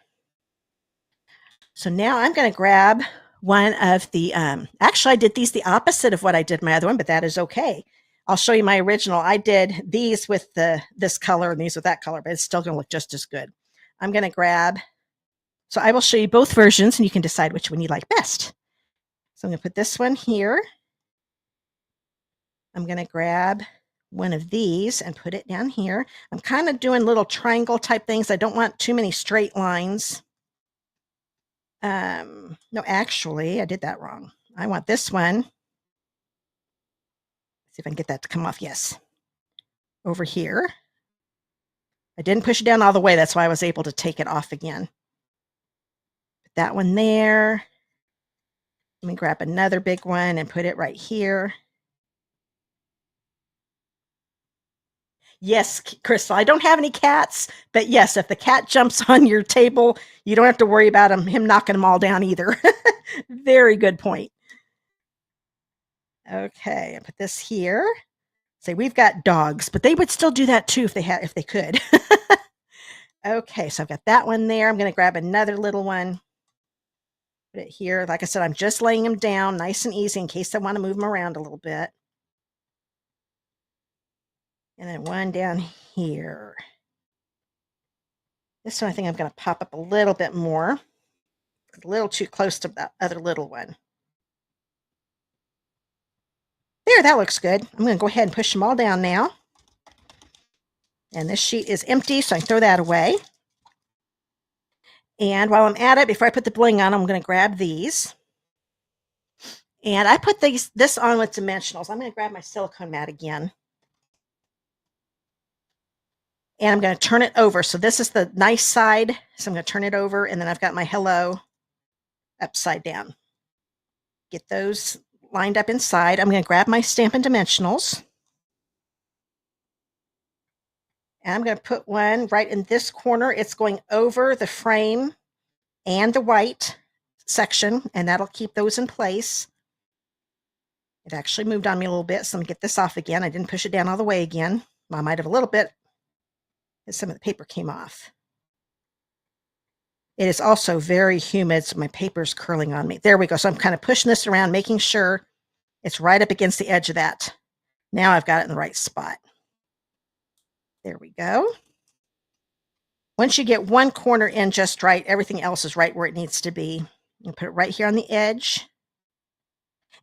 So now I'm going to grab one of the, actually I did these the opposite of what I did my other one, but that is okay. I'll show you my original. I did these with this color and these with that color, but it's still going to look just as good. I'm going to grab, so I will show you both versions and you can decide which one you like best. So I'm going to put this one here. I'm going to grab one of these and put it down here. I'm kind of doing little triangle type things. I don't want too many straight lines. No, actually, I did that wrong. I want this one. Let's see if I can get that to come off. Yes. Over here. I didn't push it down all the way. That's why I was able to take it off again. Put that one there. Let me grab another big one and put it right here. Yes, Crystal, I don't have any cats, but yes, if the cat jumps on your table, you don't have to worry about him knocking them all down either. Very good point. Okay, I put this here. Say we've got dogs, but they would still do that too if they could. Okay, so I've got that one there. I'm going to grab another little one. Put it here. Like I said, I'm just laying them down nice and easy in case I want to move them around a little bit. And then one down here. This one I think I'm going to pop up a little bit more. A little too close to that other little one. There, that looks good. I'm going to go ahead and push them all down now. And this sheet is empty, so I can throw that away. And while I'm at it, before I put the bling on, I'm going to grab these. And I put this on with dimensionals. I'm going to grab my silicone mat again. And I'm going to turn it over. So this is the nice side. So I'm going to turn it over, and then I've got my hello upside down. Get those lined up inside. I'm going to grab my Stampin' Dimensionals. And I'm going to put one right in this corner. It's going over the frame and the white section, and that'll keep those in place. It actually moved on me a little bit, so I'm going to get this off again. I didn't push it down all the way again. I might have a little bit, as some of the paper came off. It is also very humid, so my paper's curling on me. There we go. So I'm kind of pushing this around, making sure it's right up against the edge of that. Now I've got it in the right spot. There we go. Once you get one corner in just right, everything else is right where it needs to be. You put it right here on the edge.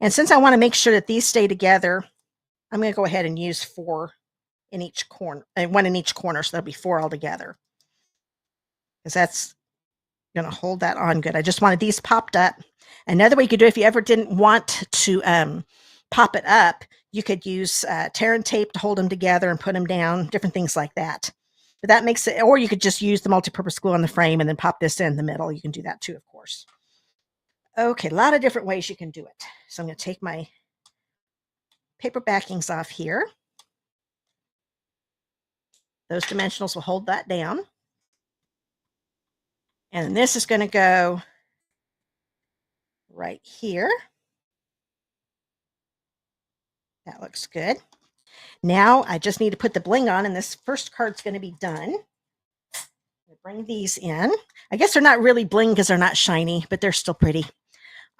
And since I want to make sure that these stay together, I'm going to go ahead and use 4 in each corner, 1 in each corner, so there'll be 4 altogether. Because that's going to hold that on good. I just wanted these popped up. Another way you could do it, if you ever didn't want to pop it up, you could use tear and tape to hold them together and put them down, different things like that. But that makes it, or you could just use the multi-purpose glue on the frame and then pop this in the middle. You can do that too, of course. Okay, a lot of different ways you can do it. So I'm going to take my paper backings off here. Those dimensionals will hold that down. And this is going to go right here. That looks good. Now I just need to put the bling on, and this first card's going to be done. Bring these in. I guess they're not really bling because they're not shiny, but they're still pretty.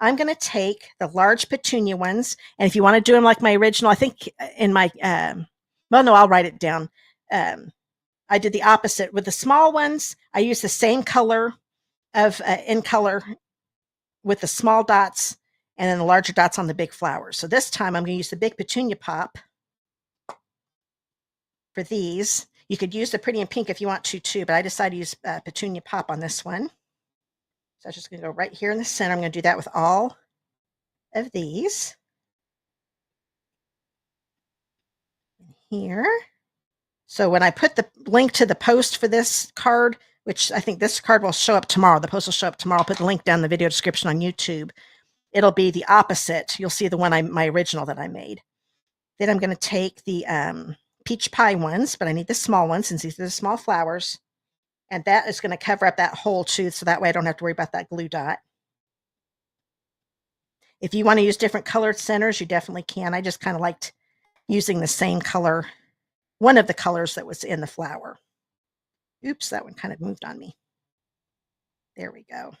I'm going to take the large petunia ones, and if you want to do them like my original, I think in my, well, no, I'll write it down. I did the opposite. With the small ones, I used the same color of In Color with the small dots and then the larger dots on the big flowers. So this time I'm going to use the big petunia pop for these. You could use the Pretty in Pink if you want to too, but I decided to use petunia pop on this one. So I'm just going to go right here in the center. I'm going to do that with all of these. Here. So when I put the link to the post for this card, which I think this card will show up tomorrow, the post will show up tomorrow. I'll put the link down in the video description on YouTube. It'll be the opposite. You'll see the one my original that I made. Then I'm going to take the peach pie ones, but I need the small ones since these are the small flowers. And that is going to cover up that hole too, so that way I don't have to worry about that glue dot. If you want to use different colored centers, you definitely can. I just kind of liked using the same color, one of the colors that was in the flower. Oops, that one kind of moved on me. There we go.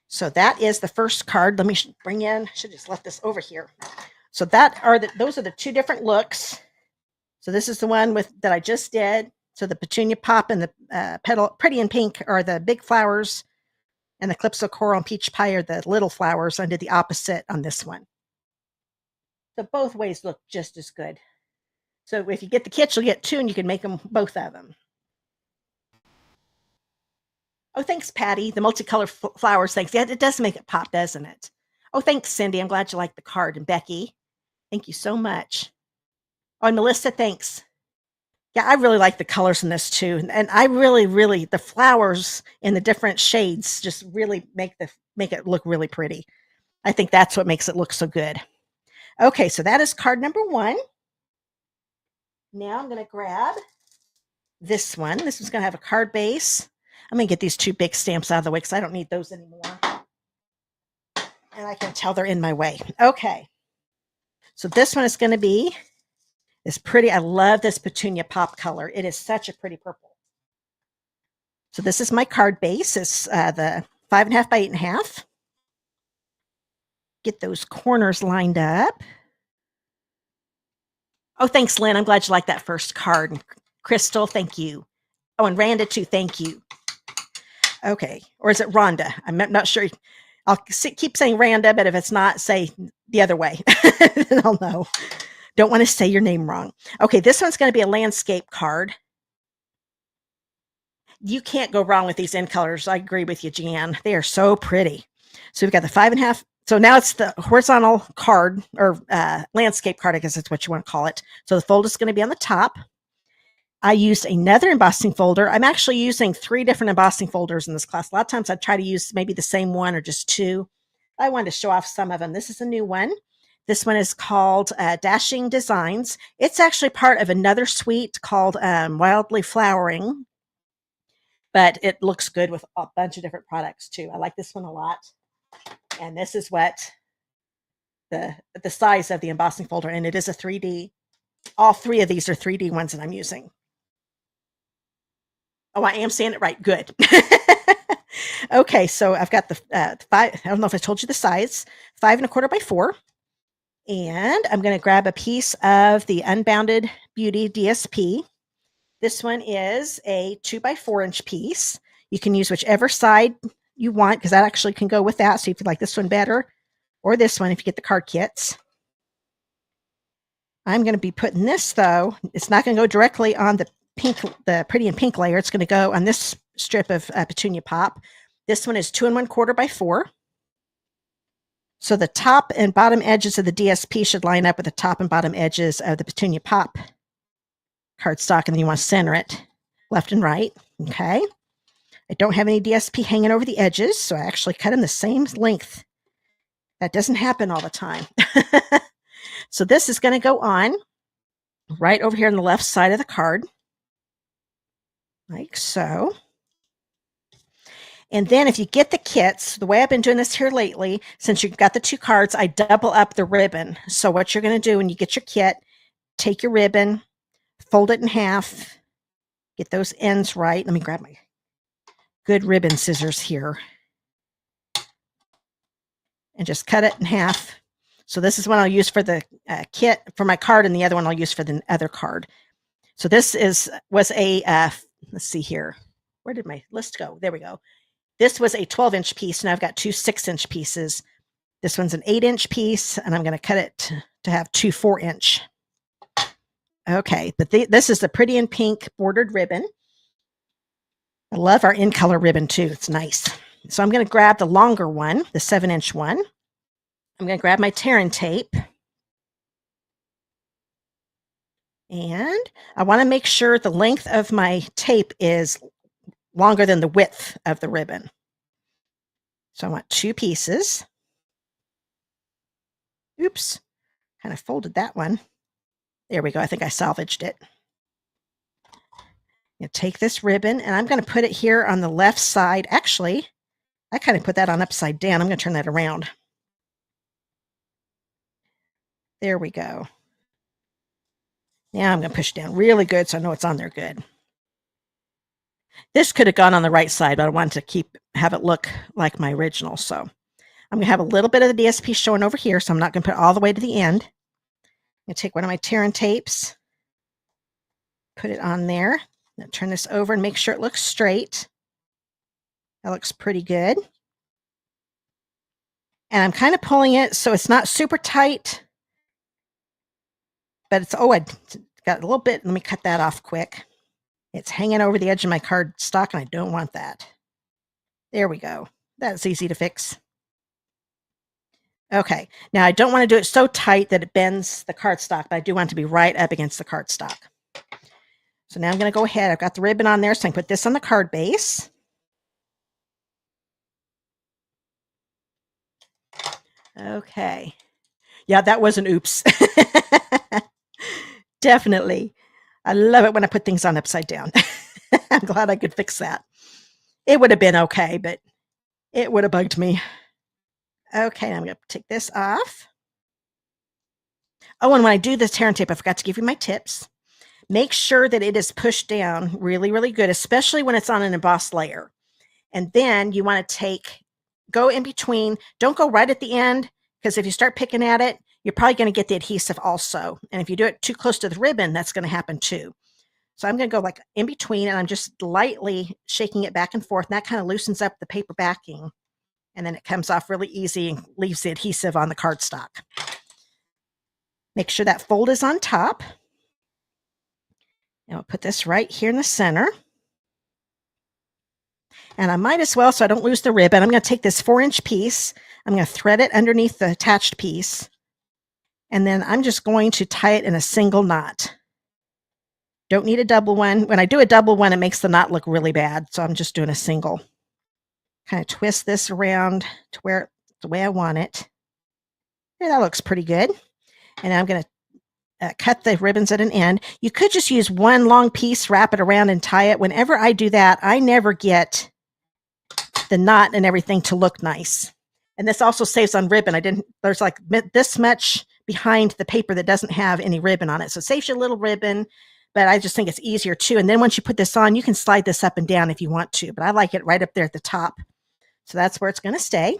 So that is the first card. Let me bring in, should just left this over here. So those are the 2 different looks. So this is the one that I just did. So the petunia pop and the petal Pretty in Pink are the big flowers, and the Calypso Coral and Peach Pie are the little flowers. I did the opposite on this one. So both ways look just as good. So if you get the kit, you'll get 2, and you can make them both of them. Oh, thanks, Patty. The multicolor flowers, thanks. Yeah, it does make it pop, doesn't it? Oh, thanks, Cindy. I'm glad you liked the card. And Becky, thank you so much. Oh, and Melissa, thanks. Yeah, I really like the colors in this too. And I really, the flowers in the different shades just really make it look really pretty. I think that's what makes it look so good. Okay, so that is card number 1. Now I'm going to grab this one. This one's going to have a card base. I'm going to get these 2 big stamps out of the way because I don't need those anymore. And I can tell they're in my way. Okay. So this one is going to be this pretty. I love this petunia pop color. It is such a pretty purple. So this is my card base. It's the 5.5 by 8.5. Get those corners lined up. Oh, thanks, Lynn. I'm glad you liked that first card. Crystal, thank you. Oh, and Randa too, thank you. Okay, or is it Rhonda? I'm not sure. I'll keep saying Randa, but if it's not, say the other way. Then I'll know. Don't want to say your name wrong. Okay, this one's going to be a landscape card. You can't go wrong with these In Colors. I agree with you, Jan. They are so pretty. So we've got the 5.5. So now it's the horizontal card, or landscape card, I guess that's what you want to call it. So the fold is going to be on the top. I used another embossing folder. I'm actually using 3 different embossing folders in this class. A lot of times I try to use maybe the same one or just 2. I wanted to show off some of them. This is a new one. This one is called Dashing Designs. It's actually part of another suite called Wildly Flowering, but it looks good with a bunch of different products too. I like this one a lot. And this is what the size of the embossing folder, and it is a 3D. All 3 of these are 3D ones that I'm using. Oh, I am saying it right. Good. Okay, so I've got the 5. I don't know if I told you the size. 5.25 by 4. And I'm going to grab a piece of the Unbounded Beauty DSP. This one is a 2 by 4 inch piece. You can use whichever side you want because that actually can go with that. So if you like this one better, or this one if you get the card kits. I'm going to be putting this, though, it's not going to go directly on the pink, the pretty and pink layer. It's going to go on this strip of Petunia Pop. This one is 2 1/4 by 4. So the top and bottom edges of the DSP should line up with the top and bottom edges of the Petunia Pop cardstock, and then you want to center it left and right. Okay. I don't have any DSP hanging over the edges, so I actually cut them the same length. That doesn't happen all the time. So this is going to go on right over here on the left side of the card, like so. And then if you get the kits, the way I've been doing this here lately, since you've got the 2 cards, I double up the ribbon. So what you're going to do when you get your kit, take your ribbon, fold it in half, get those ends right. Let me grab my good ribbon scissors here and just cut it in half. So this is one I'll use for the kit for my card, and the other one I'll use for the other card. So this was a, let's see here. Where did my list go? There we go. This was a 12-inch piece, and I've got 2 6-inch pieces. This one's an 8-inch piece, and I'm going to cut it to have 2 4-inch. Okay, but this is the pretty and pink bordered ribbon. I love our In Color ribbon too. It's nice. So I'm going to grab the longer one, the 7-inch one. I'm going to grab my tearing tape. And I want to make sure the length of my tape is longer than the width of the ribbon. So I want 2 pieces. Oops, kind of folded that one. There we go. I think I salvaged it. You take this ribbon, and I'm going to put it here on the left side. Actually, I kind of put that on upside down. I'm going to turn that around. There we go. Now I'm going to push it down really good so I know it's on there good. This could have gone on the right side, but I wanted to have it look like my original. So I'm going to have a little bit of the DSP showing over here, so I'm not going to put it all the way to the end. I'm going to take one of my tearing tapes, put it on there. Now turn this over and make sure it looks straight. That looks pretty good. And I'm kind of pulling it so it's not super tight, but it's, oh, I got a little bit. Let me cut that off quick. It's hanging over the edge of my card stock, and I don't want that. There we go. That's easy to fix. Okay, now I don't want to do it so tight that it bends the cardstock, but I do want it to be right up against the cardstock. So now I'm going to go ahead. I've got the ribbon on there, so I can put this on the card base. Okay. Yeah, that was an oops. Definitely. I love it when I put things on upside down. I'm glad I could fix that. It would have been okay, but it would have bugged me. Okay, I'm going to take this off. Oh, and when I do this tearing tape, I forgot to give you my tips. Make sure that it is pushed down really, really good, especially when it's on an embossed layer. And then you want to go in between. Don't go right at the end, because if you start picking at it, you're probably going to get the adhesive also. And if you do it too close to the ribbon, that's going to happen too. So I'm going to go like in between, and I'm just lightly shaking it back and forth. And that kind of loosens up the paper backing. And then it comes off really easy and leaves the adhesive on the cardstock. Make sure that fold is on top. And I'll put this right here in the center. And I might as well, so I don't lose the ribbon, I'm going to take this 4-inch piece. I'm going to thread it underneath the attached piece. And then I'm just going to tie it in a single knot. Don't need a double one. When I do a double one, it makes the knot look really bad. So I'm just doing a single. Kind of twist this around to where the way I want it. Yeah, that looks pretty good. And I'm going to cut the ribbons at an end. You could just use one long piece, wrap it around and tie it. Whenever I do that, I never get the knot and everything to look nice. And this also saves on ribbon. There's like this much behind the paper that doesn't have any ribbon on it. So it saves you a little ribbon, but I just think it's easier too. And then once you put this on, you can slide this up and down if you want to, but I like it right up there at the top. So that's where it's going to stay.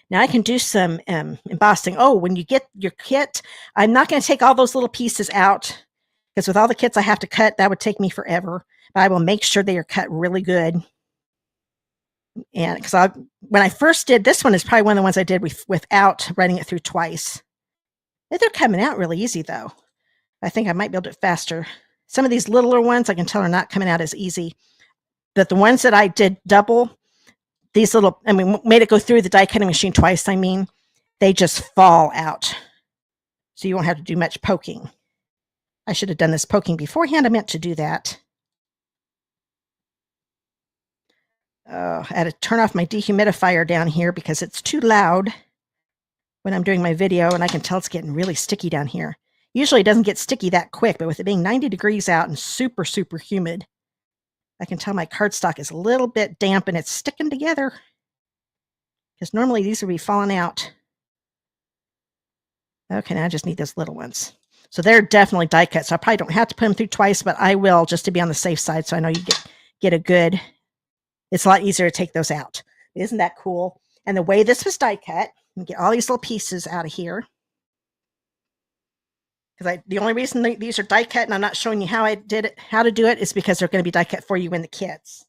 Now I can do some embossing. Oh, when you get your kit, I'm not going to take all those little pieces out, because with all the kits I have to cut, that would take me forever. But I will make sure they are cut really good. And because when I first did this one, is probably one of the ones I did without running it through twice. They're coming out really easy though. I think I might be able to do it faster. Some of these littler ones I can tell are not coming out as easy. But the ones that I did double, these little, made it go through the die cutting machine twice, they just fall out. So you won't have to do much poking. I should have done this poking beforehand. I meant to do that. I had to turn off my dehumidifier down here because it's too loud when I'm doing my video, and I can tell it's getting really sticky down here. Usually it doesn't get sticky that quick, but with it being 90 degrees out and super, super humid, I can tell my cardstock is a little bit damp and it's sticking together. Because normally these would be falling out. Okay, now I just need those little ones. So they're definitely die cut, so I probably don't have to put them through twice, but I will just to be on the safe side, so I know you get a good, it's a lot easier to take those out. Isn't that cool? And the way this was die cut, and get all these little pieces out of here. Because the only reason these are die cut and I'm not showing you how to do it is because they're going to be die cut for you in the kits.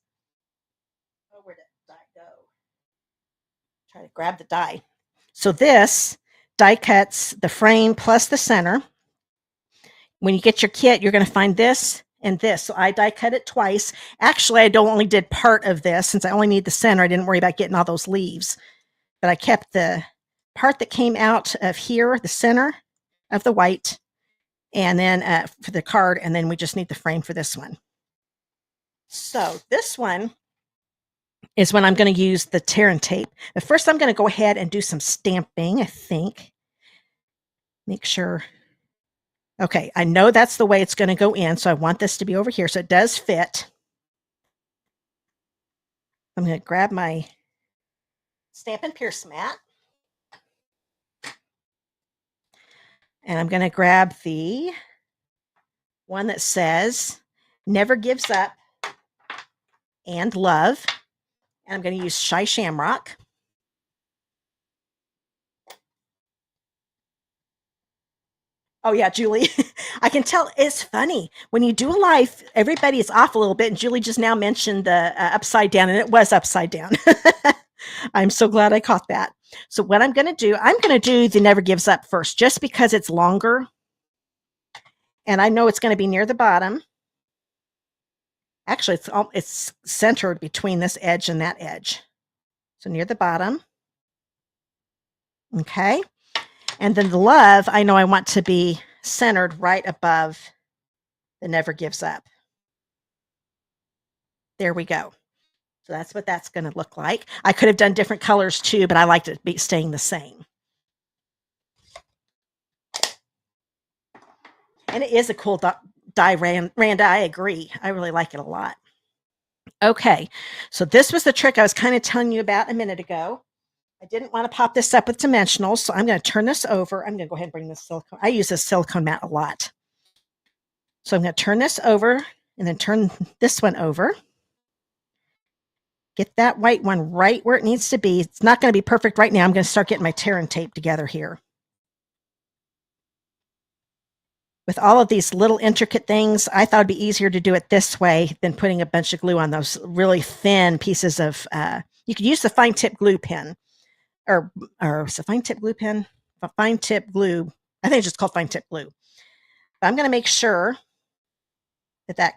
Oh, where did die go? Try to grab the die. So this die cuts the frame plus the center. When you get your kit, you're going to find this and this. So I die cut it twice. Actually, I only did part of this since I only need the center. I didn't worry about getting all those leaves, but I kept the part that came out of here, the center of the white, and then for the card, and then we just need the frame for this one. So this one is when I'm going to use the tear and tape. But first I'm going to go ahead and do some stamping, I think. Make sure. Okay, I know that's the way it's going to go in, so I want this to be over here, so it does fit. I'm going to grab my Stampin' Pierce mat. And I'm going to grab the one that says Never Gives Up and Love. And I'm going to use Shy Shamrock. Oh yeah, Julie. I can tell it's funny. When you do a live, everybody is off a little bit. And Julie just now mentioned the upside down, and it was upside down. I'm so glad I caught that. So what I'm going to do the Never Gives Up first, just because it's longer. And I know it's going to be near the bottom. Actually, it's centered between this edge and that edge. So near the bottom. Okay. And then the love, I know I want to be centered right above the Never Gives Up. There we go. So that's what that's going to look like. I could have done different colors too, but I liked it be staying the same. And it is a cool die, Randa. I agree. I really like it a lot. Okay, so this was the trick I was kind of telling you about a minute ago. I didn't want to pop this up with dimensionals, so I'm going to turn this over. I'm going to go ahead and bring this silicone. I use this silicone mat a lot. So I'm going to turn this over and then turn this one over. Get that white one right where it needs to be. It's not going to be perfect right now. I'm going to start getting my tear and tape together here. With all of these little intricate things, I thought it'd be easier to do it this way than putting a bunch of glue on those really thin pieces of, you could use the fine tip glue pen, or it's a fine tip glue pen, a fine tip glue. I think it's just called fine tip glue. But I'm going to make sure that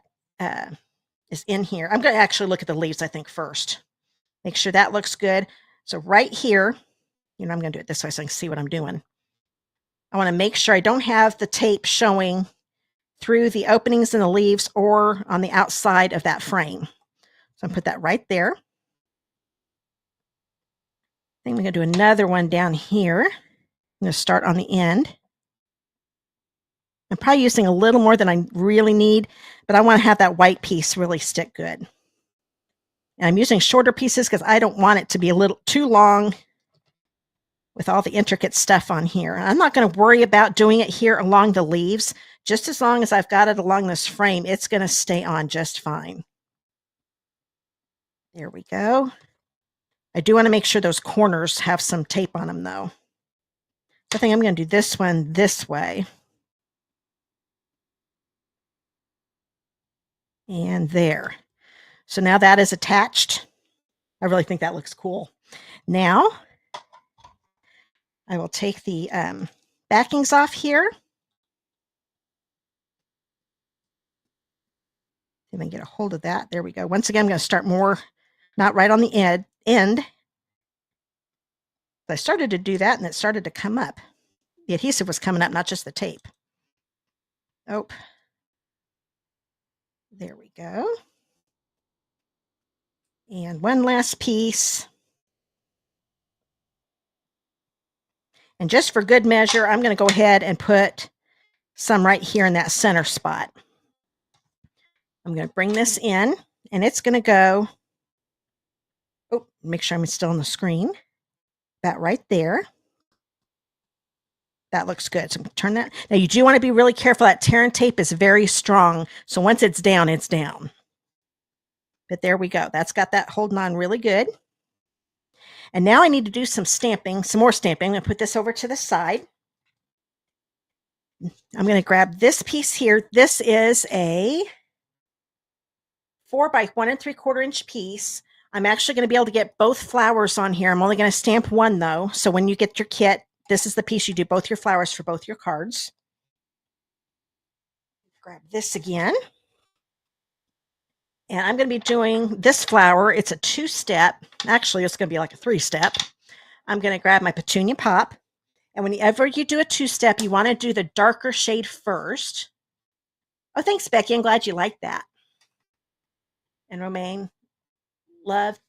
is in here. I'm going to actually look at the leaves, I think, first. Make sure that looks good. So right here, I'm going to do it this way so I can see what I'm doing. I want to make sure I don't have the tape showing through the openings in the leaves or on the outside of that frame. So I'm going to put that right there. I think I'm going to do another one down here. I'm going to start on the end. I'm probably using a little more than I really need, but I want to have that white piece really stick good. And I'm using shorter pieces because I don't want it to be a little too long with all the intricate stuff on here. I'm not going to worry about doing it here along the leaves. Just as long as I've got it along this frame, it's going to stay on just fine. There we go. I do want to make sure those corners have some tape on them though. I think I'm going to do this one this way. And there. So now that is attached. I really think that looks cool. Now, I will take the backings off here. See if I can get a hold of that. There we go. Once again, I'm going to start more, not right on the end. I started to do that and it started to come up. The adhesive was coming up, not just the tape. Oh, there we go. And one last piece. And just for good measure, I'm going to go ahead and put some right here in that center spot. I'm going to bring this in, and it's going to go, oh, make sure I'm still on the screen. That right there. That looks good. So I'm going to turn that. Now, you do want to be really careful. That tear and tape is very strong. So once it's down, it's down. But there we go. That's got that holding on really good. And now I need to do some stamping, some more stamping. I'm going to put this over to the side. I'm going to grab this piece here. This is a 4 by 1 3/4 inch piece. I'm actually going to be able to get both flowers on here. I'm only going to stamp one though. So when you get your kit, this is the piece you do both your flowers for both your cards. Grab this again. And I'm going to be doing this flower. It's a 2-step. Actually, it's going to be like a 3-step. I'm going to grab my petunia pop. And whenever you do a 2-step, you want to do the darker shade first. Oh, thanks, Becky. I'm glad you like that. And Romaine, love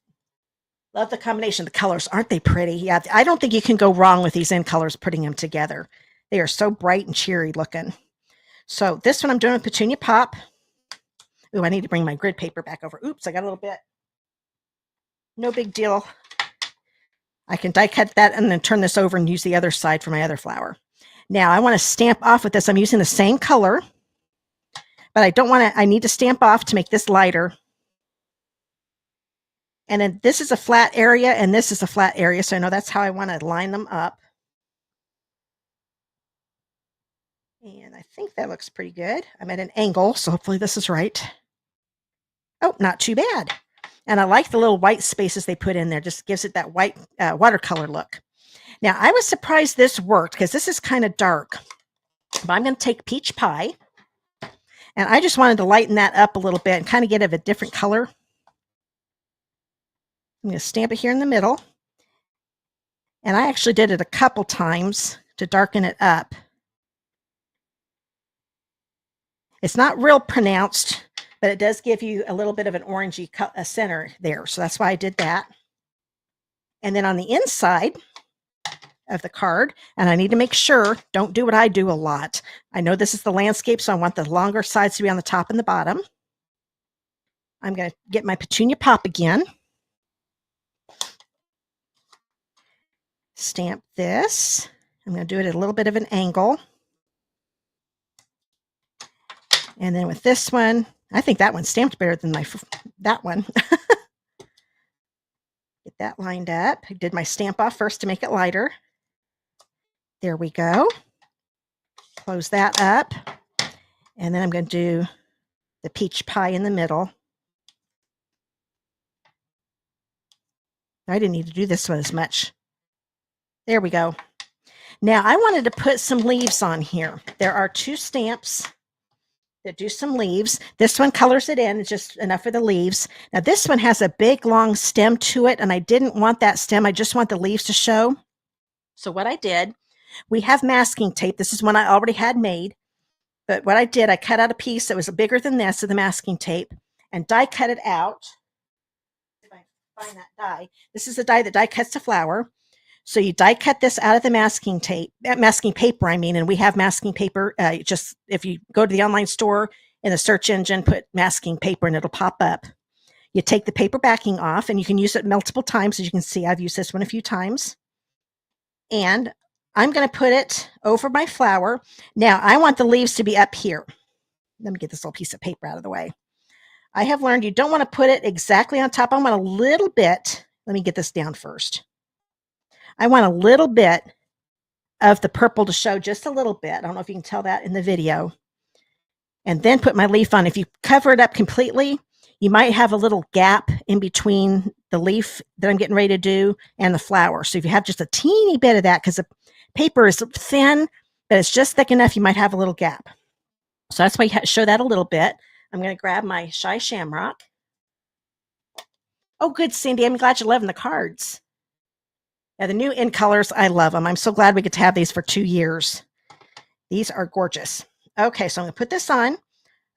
the combination. The colors, aren't they pretty? Yeah, I don't think you can go wrong with these In Colors putting them together. They are so bright and cheery looking. So this one I'm doing with petunia pop. Ooh, I need to bring my grid paper back over. Oops, I got a little bit. No big deal. I can die cut that and then turn this over and use the other side for my other flower. Now I want to stamp off with this. I'm using the same color, but I don't want to, I need to stamp off to make this lighter. And then this is a flat area and this is a flat area. So I know that's how I want to line them up. And I think that looks pretty good. I'm at an angle, so hopefully this is right. Oh, not too bad. And I like the little white spaces they put in there. Just gives it that white watercolor look. Now, I was surprised this worked because this is kind of dark. But I'm going to take peach pie. And I just wanted to lighten that up a little bit and kind of get it a different color. I'm going to stamp it here in the middle. And I actually did it a couple times to darken it up. It's not real pronounced, but it does give you a little bit of an orangey center there. So that's why I did that. And then on the inside of the card, and I need to make sure, don't do what I do a lot. I know this is the landscape, so I want the longer sides to be on the top and the bottom. I'm going to get my petunia pop again. Stamp this. I'm going to do it at a little bit of an angle. And then with this one, I think that one stamped better than that one. Get that lined up. I did my stamp off first to make it lighter. There we go. Close that up. And then I'm going to do the peach pie in the middle. I didn't need to do this one as much. There we go. Now I wanted to put some leaves on here. There are 2 stamps that do some leaves. This one colors it in. It's just enough for the leaves. Now this one has a big long stem to it, and I didn't want that stem. I just want the leaves to show. So what I did, we have masking tape. This is one I already had made. But what I did, I cut out a piece that was bigger than this of the masking tape and die cut it out. If I find that die. This is the die that die cuts the flower. So you die cut this out of the masking tape, masking paper, I mean, and we have masking paper. Just if you go to the online store in the search engine, put masking paper and it'll pop up. You take the paper backing off and you can use it multiple times. As you can see, I've used this one a few times. And I'm going to put it over my flower. Now I want the leaves to be up here. Let me get this little piece of paper out of the way. I have learned you don't want to put it exactly on top. I want a little bit. Let me get this down first. I want a little bit of the purple to show, just a little bit. I don't know if you can tell that in the video. And then put my leaf on. If you cover it up completely, you might have a little gap in between the leaf that I'm getting ready to do, and the flower. So if you have just a teeny bit of that, because the paper is thin, but it's just thick enough, you might have a little gap. So that's why you show that a little bit. I'm going to grab my Shy Shamrock. Oh, good, Cindy. I'm glad you're loving the cards. Yeah, the new In Colors, I love them. I'm so glad we get to have these for 2 years. These are gorgeous. Okay, so I'm going to put this on.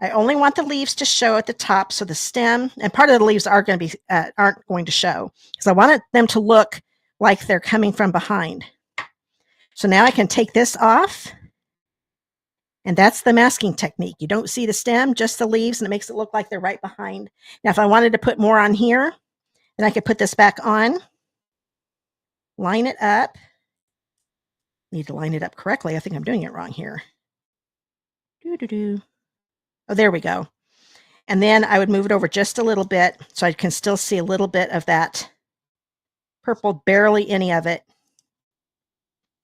I only want the leaves to show at the top, so the stem and part of the leaves are going to be aren't going to show, because I wanted them to look like they're coming from behind. So now I can take this off, and that's the masking technique. You don't see the stem, just the leaves, and it makes it look like they're right behind. Now, if I wanted to put more on here, then I could put this back on, line it up. Need to line it up correctly. I think I'm doing it wrong here. Oh, there we go. And then I would move it over just a little bit so I can still see a little bit of that purple, barely any of it.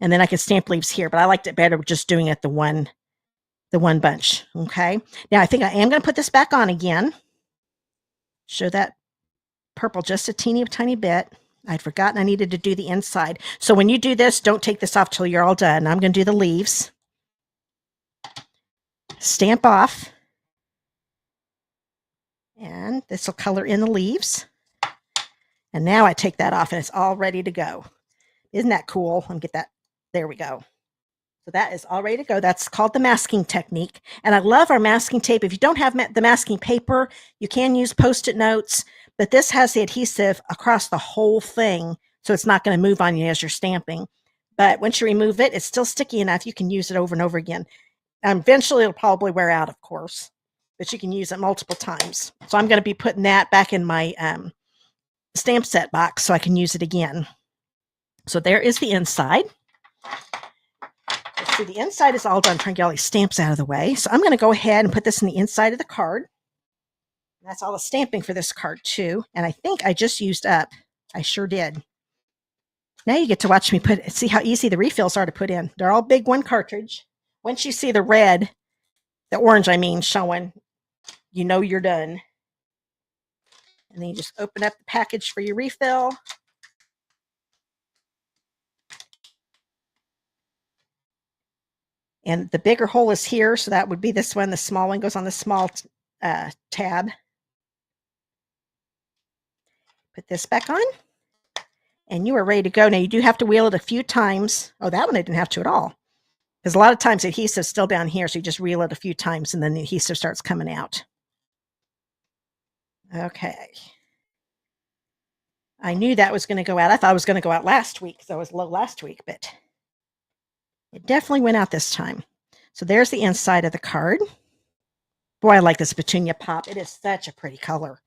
And then I can stamp leaves here, but I liked it better just doing it the one bunch. Okay. Now I think I am going to put this back on again. Show that purple just a teeny tiny bit. I'd forgotten I needed to do the inside. So when you do this, don't take this off till you're all done. I'm going to do the leaves. Stamp off. And this will color in the leaves. And now I take that off and it's all ready to go. Isn't that cool? Let me get that. There we go. So that is all ready to go. That's called the masking technique. And I love our masking tape. If you don't have the masking paper, you can use Post-it notes, but this has the adhesive across the whole thing, so it's not going to move on you as you're stamping. But once you remove it, it's still sticky enough. You can use it over and over again. Eventually, it'll probably wear out, of course, but you can use it multiple times. So I'm going to be putting that back in my stamp set box so I can use it again. So there is the inside. Let's see, the inside is all done. I'm trying to get all these stamps out of the way. So I'm going to go ahead and put this in the inside of the card. That's all the stamping for this card too. And I think I just used up. I sure did. Now you get to watch me see how easy the refills are to put in. They're all big one cartridge. Once you see the red, the orange, I mean, showing, you know you're done. And then you just open up the package for your refill. And the bigger hole is here, so that would be this one. The small one goes on the small tab. Put this back on. And you are ready to go. Now, you do have to wheel it a few times. Oh, that one I didn't have to at all. Because a lot of times the adhesive's still down here, so you just reel it a few times and then the adhesive starts coming out. Okay. I knew that was going to go out. I thought it was going to go out last week because I was low last week, but it definitely went out this time. So there's the inside of the card. Boy, I like this petunia pop. It is such a pretty color.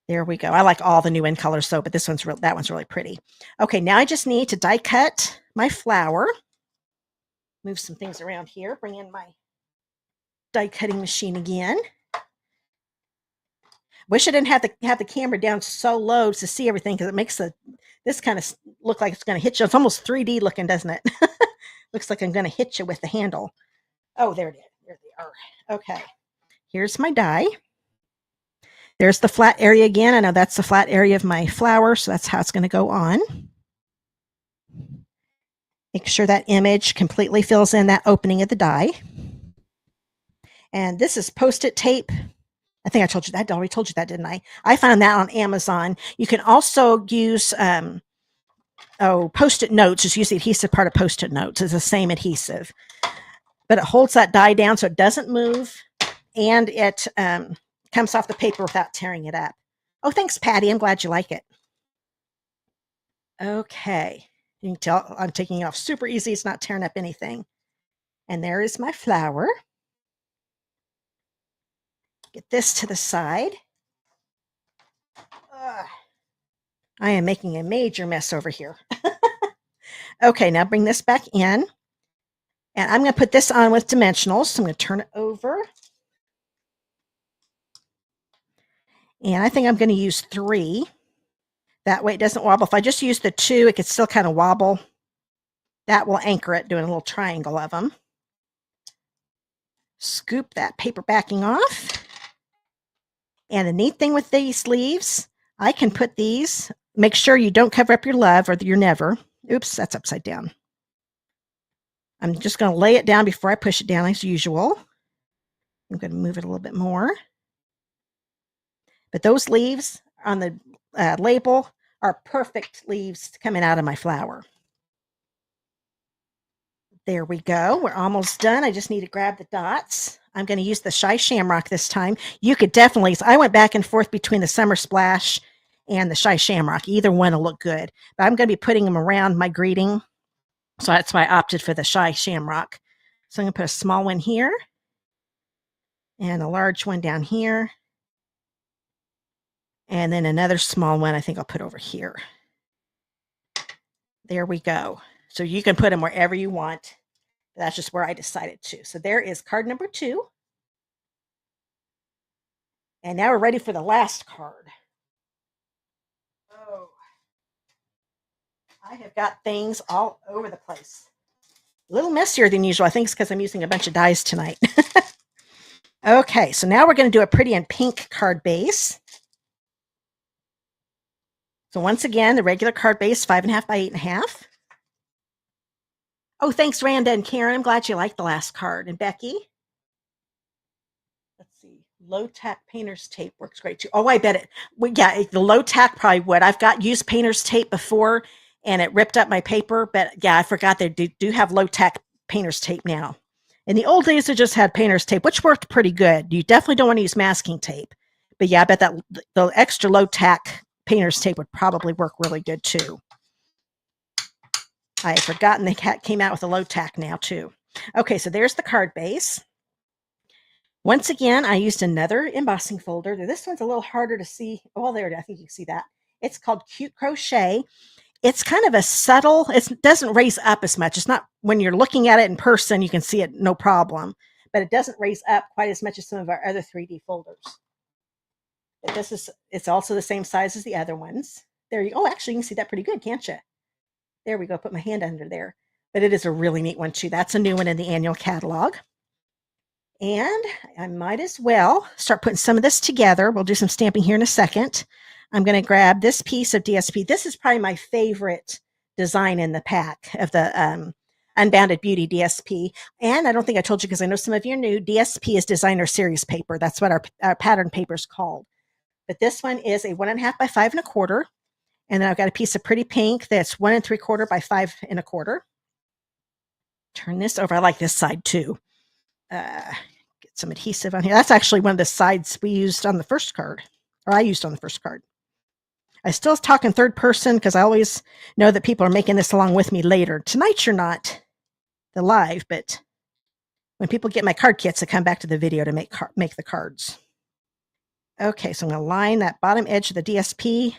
There we go. I like all the new In Colors, but this one's that one's really pretty. Okay, now I just need to die cut my flower. Move some things around here. Bring in my die cutting machine again. Wish I didn't have the camera down so low to see everything, because it makes this kind of look like it's going to hit you. It's almost 3D looking, doesn't it? Looks like I'm going to hit you with the handle. Oh, there it is. There they are. Okay. Here's my die. There's the flat area again. I know that's the flat area of my flower, so that's how it's going to go on. Make sure that image completely fills in that opening of the die. And this is Post-it tape. I think I told you that. I already told you that, didn't I? I found that on Amazon. You can also use Post-it notes. Just use the adhesive part of Post-it notes. It's the same adhesive. But it holds that die down so it doesn't move, and it comes off the paper without tearing it up. Oh, thanks, Patty. I'm glad you like it. Okay. You can tell I'm taking it off super easy. It's not tearing up anything. And there is my flower. Get this to the side. I am making a major mess over here. Okay, now bring this back in. And I'm going to put this on with dimensionals. So I'm going to turn it over. And I think I'm going to use 3. That way it doesn't wobble. If I just use the 2, it could still kind of wobble. That will anchor it, doing a little triangle of them. Scoop that paper backing off. And the neat thing with these leaves, I can put these, make sure you don't cover up your love or your never. Oops, that's upside down. I'm just going to lay it down before I push it down as usual. I'm going to move it a little bit more. But those leaves on the label are perfect leaves coming out of my flower. There we go. We're almost done. I just need to grab the dots. I'm going to use the Shy Shamrock this time. You could definitely, I went back and forth between the Summer Splash and the Shy Shamrock. Either one will look good. But I'm going to be putting them around my greeting. So that's why I opted for the Shy Shamrock. So I'm going to put a small one here and a large one down here. And then another small one I think I'll put over here. There we go. So you can put them wherever you want. That's just where I decided to. So there is card number 2. And now we're ready for the last card. Oh, I have got things all over the place. A little messier than usual. I think it's because I'm using a bunch of dies tonight. Okay, so now we're going to do a pretty and pink card base. So once again, the regular card base, 5.5 by 8.5. Oh, thanks, Randa and Karen. I'm glad you liked the last card. And Becky. Let's see. Low tack painter's tape works great too. Oh, I bet it. Well, yeah, the low tack probably would. I've got used painter's tape before and it ripped up my paper. But yeah, I forgot they do have low tack painter's tape now. In the old days, they just had painter's tape, which worked pretty good. You definitely don't want to use masking tape. But yeah, I bet that the extra low tack painter's tape would probably work really good too. I had forgotten they came out with a low tack now too. Okay, so there's the card base. Once again, I used another embossing folder. This one's a little harder to see. Oh, there, I think you can see that. It's called Cute Crochet. It's kind of a subtle, it doesn't raise up as much. It's not, when you're looking at it in person, you can see it no problem, but it doesn't raise up quite as much as some of our other 3D folders. But it's also the same size as the other ones. There you go. Oh, actually, you can see that pretty good, can't you? There we go. Put my hand under there. But it is a really neat one too. That's a new one in the annual catalog. And I might as well start putting some of this together. We'll do some stamping here in a second. I'm going to grab this piece of DSP. This is probably my favorite design in the pack of the Unbounded Beauty DSP. And I don't think I told you because I know some of you are new. DSP is designer series paper. That's what our pattern paper is called. But this one is a 1.5 by 5.25. And then I've got a piece of pretty pink that's 1 3/4 by 5.25. Turn this over. I like this side too. Get some adhesive on here. That's actually one of the sides we used on the first card, or I used on the first card. I still talk in third person because I always know that people are making this along with me later. Tonight you're not the live, but when people get my card kits, I come back to the video to make the cards. Okay, so I'm going to line that bottom edge of the DSP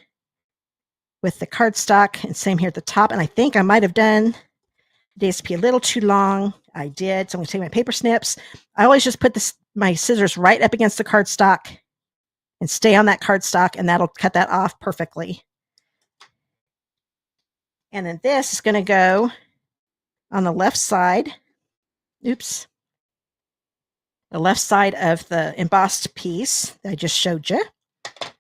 with the cardstock, and same here at the top. And I think I might have done DSP a little too long. I did. So I'm going to take my paper snips. I always just put my scissors right up against the cardstock and stay on that cardstock, and that'll cut that off perfectly. And then this is going to go on the left side. Oops. The left side of the embossed piece that I just showed you. I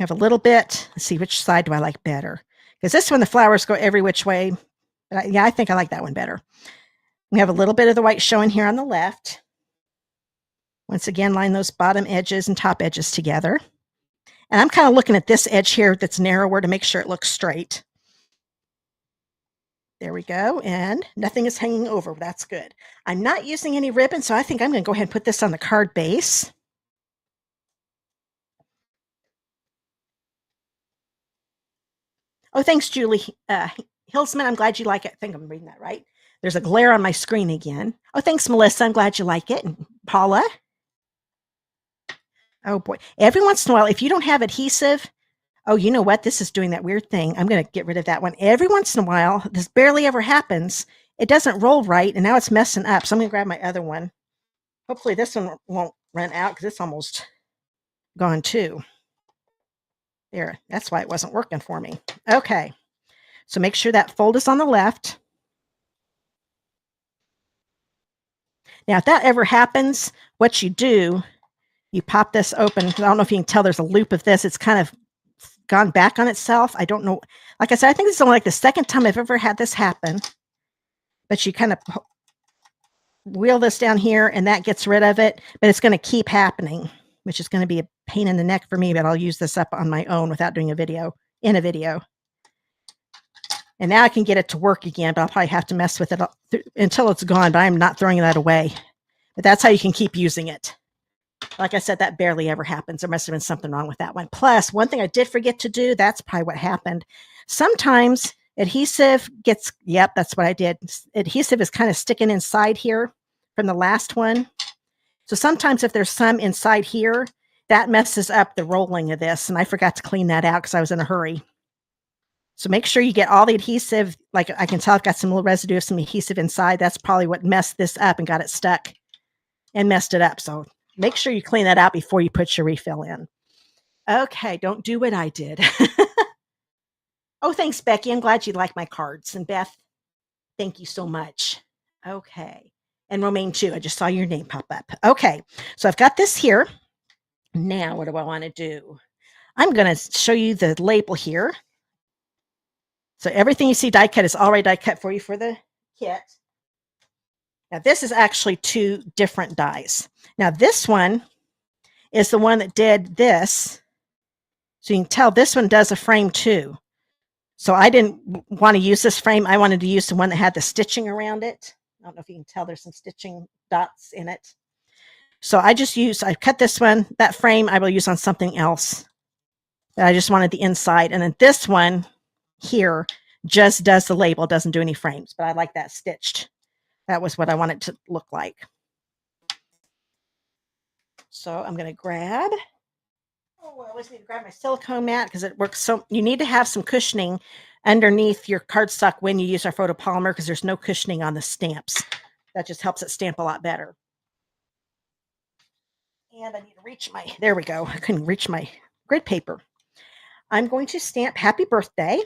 have a little bit. Let's see, which side do I like better? Because this one, the flowers go every which way. But yeah, I think I like that one better. We have a little bit of the white showing here on the left. Once again, line those bottom edges and top edges together. And I'm kind of looking at this edge here that's narrower to make sure it looks straight. There we go. And nothing is hanging over. That's good. I'm not using any ribbon, so I think I'm going to go ahead and put this on the card base. Oh, thanks, Julie Hilsman. I'm glad you like it. I think I'm reading that right. There's a glare on my screen again. Oh, thanks, Melissa. I'm glad you like it. And Paula. Oh, boy. Every once in a while, if you don't have adhesive, oh, you know what? This is doing that weird thing. I'm going to get rid of that one. Every once in a while, this barely ever happens. It doesn't roll right, and now it's messing up. So I'm going to grab my other one. Hopefully this one won't run out because it's almost gone too. There, that's why it wasn't working for me. Okay, so make sure that fold is on the left. Now, if that ever happens, what you do You pop this open. I don't know if you can tell there's a loop of this. It's kind of gone back on itself. I don't know. Like I said, I think this is only like the second time I've ever had this happen. But you kind of wheel this down here and that gets rid of it. But it's going to keep happening, which is going to be a pain in the neck for me. But I'll use this up on my own without doing a video, in a video. And now I can get it to work again, but I'll probably have to mess with it until it's gone, but I'm not throwing that away. But that's how you can keep using it. Like I said, that barely ever happens. There must have been something wrong with that one. Plus, one thing I did forget to do, that's probably what happened. Sometimes adhesive gets, yep, that's what I did. Adhesive is kind of sticking inside here from the last one. So sometimes if there's some inside here, that messes up the rolling of this. And I forgot to clean that out because I was in a hurry. So make sure you get all the adhesive. Like I can tell I've got some little residue of some adhesive inside. That's probably what messed this up and got it stuck and messed it up. So make sure you clean that out before you put your refill in. Okay, don't do what I did. Oh, thanks, Becky. I'm glad you like my cards. And Beth, thank you so much. Okay. And Romaine too. I just saw your name pop up. Okay, so I've got this here. Now, what do I want to do? I'm going to show you the label here. So everything you see die cut is already die cut for you for the kit. Now this is actually two different dies. Now this one is the one that did this. So you can tell this one does a frame too. So I didn't want to use this frame. I wanted to use the one that had the stitching around it. I don't know if you can tell there's some stitching dots in it. So I cut this one, that frame I will use on something else. But I just wanted the inside. And then this one here just does the label, doesn't do any frames, but I like that stitched. That was what I wanted to look like. So I'm going to grab, I always need to grab my silicone mat because it works. So you need to have some cushioning underneath your cardstock when you use our photopolymer because there's no cushioning on the stamps. That just helps it stamp a lot better. And I need to reach there we go. I couldn't reach my grid paper. I'm going to stamp Happy Birthday.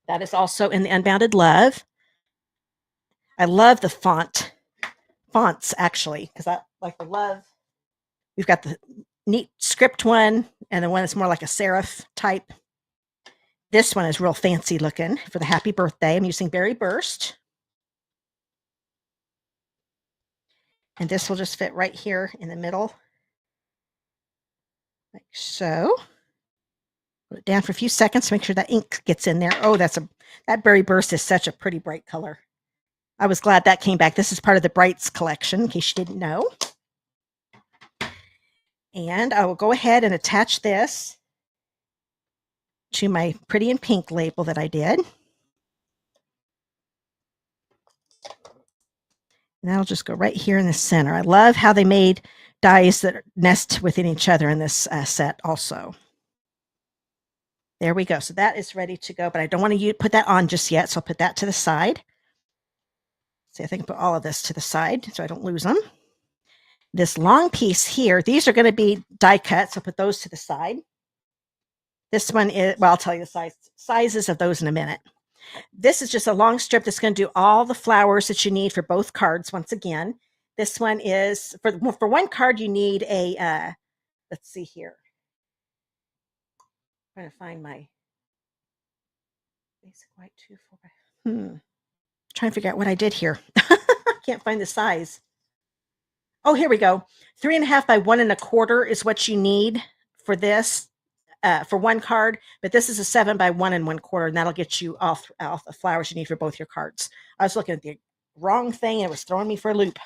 That is also in the Unbounded Love. I love the fonts actually, because I like the Love. We've got the neat script one and the one that's more like a serif type. This one is real fancy looking for the Happy Birthday. I'm using Berry Burst. And this will just fit right here in the middle. Like so. Put it down for a few seconds to make sure that ink gets in there. Oh, that Berry Burst is such a pretty bright color. I was glad that came back. This is part of the Brights collection, in case you didn't know. And I will go ahead and attach this to my Pretty in Pink label that I did. And that'll just go right here in the center. I love how they made dies that nest within each other in this set also. There we go. So that is ready to go, but I don't want to put that on just yet. So I'll put that to the side. See, I think I'll put all of this to the side so I don't lose them. This long piece here, these are going to be die cut. So I'll put those to the side. This one is, well, I'll tell you the sizes of those in a minute. This is just a long strip that's going to do all the flowers that you need for both cards. Once again, this one is for one card, you need a, let's see here. I'm trying to find my basic white 2-4. Trying to figure out what I did here. I can't find the size. Oh, here we go. 3.5 by 1 1/4 is what you need for this. For one card, but this is a 7 by 1 1/4, and that'll get you all the flowers you need for both your cards. I was looking at the wrong thing and it was throwing me for a loop.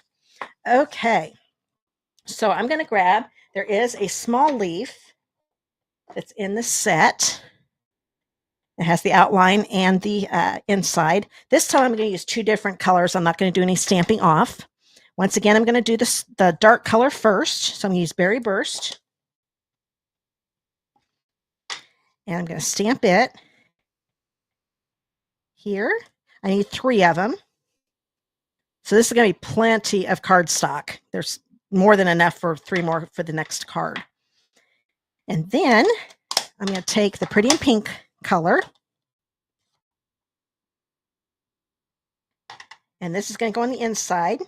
Okay, so I'm going to grab, there is a small leaf that's in the set. It has the outline and the inside. This time I'm going to use two different colors. I'm not going to do any stamping off. Once again, I'm going to do the dark color first. So I'm going to use Berry Burst. And I'm going to stamp it here. I need 3 of them. So this is going to be plenty of cardstock. There's more than enough for 3 more for the next card. And then I'm going to take the Pretty in Pink color. And this is going to go on the inside.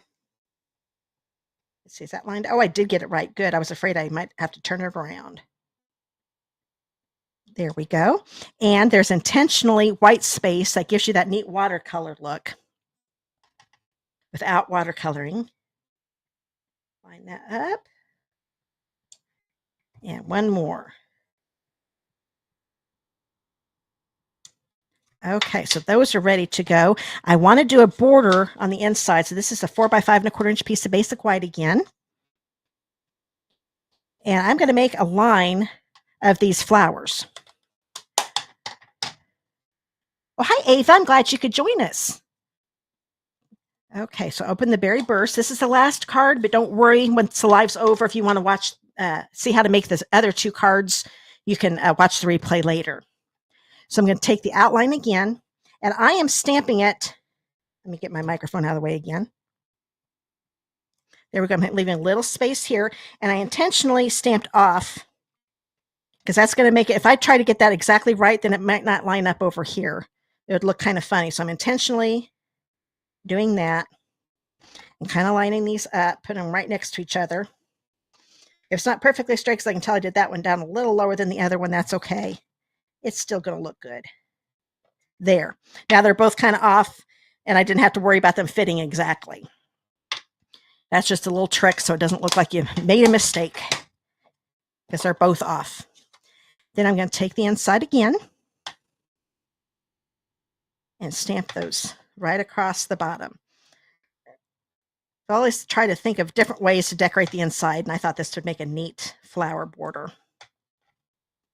Let's see, is that lined? Oh, I did get it right. Good. I was afraid I might have to turn it around. There we go. And there's intentionally white space that gives you that neat watercolor look without watercoloring. Line that up. And one more. Okay, so those are ready to go. I want to do a border on the inside. So this is a 4 by 5 1/4 inch piece of basic white again. And I'm going to make a line of these flowers. Well, hi, Ava. I'm glad you could join us. Okay, so open the berry burst. This is the last card, but don't worry once the live's over. If you want to watch, see how to make the other 2 cards, you can watch the replay later. So I'm going to take the outline again, and I am stamping it. Let me get my microphone out of the way again. There we go. I'm leaving a little space here, and I intentionally stamped off because that's going to make it, if I try to get that exactly right, then it might not line up over here. It would look kind of funny. So I'm intentionally doing that and kind of lining these up, putting them right next to each other. If it's not perfectly straight, because I can tell I did that one down a little lower than the other one, that's okay. It's still going to look good. There. Now they're both kind of off, and I didn't have to worry about them fitting exactly. That's just a little trick so it doesn't look like you made a mistake because they're both off. Then I'm going to take the inside again and stamp those right across the bottom. I always try to think of different ways to decorate the inside, and I thought this would make a neat flower border.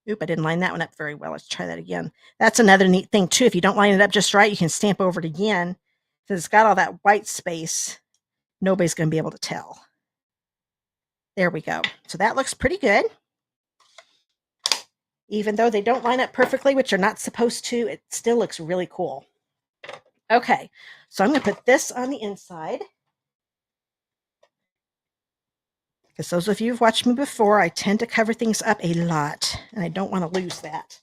Oop, I didn't line that one up very well. Let's try that again. That's another neat thing, too. If you don't line it up just right, you can stamp over it again. Because it's got all that white space, nobody's going to be able to tell. There we go. So that looks pretty good. Even though they don't line up perfectly, which are not supposed to, it still looks really cool. Okay, so I'm going to put this on the inside. Because those of you who've watched me before, I tend to cover things up a lot, and I don't want to lose that.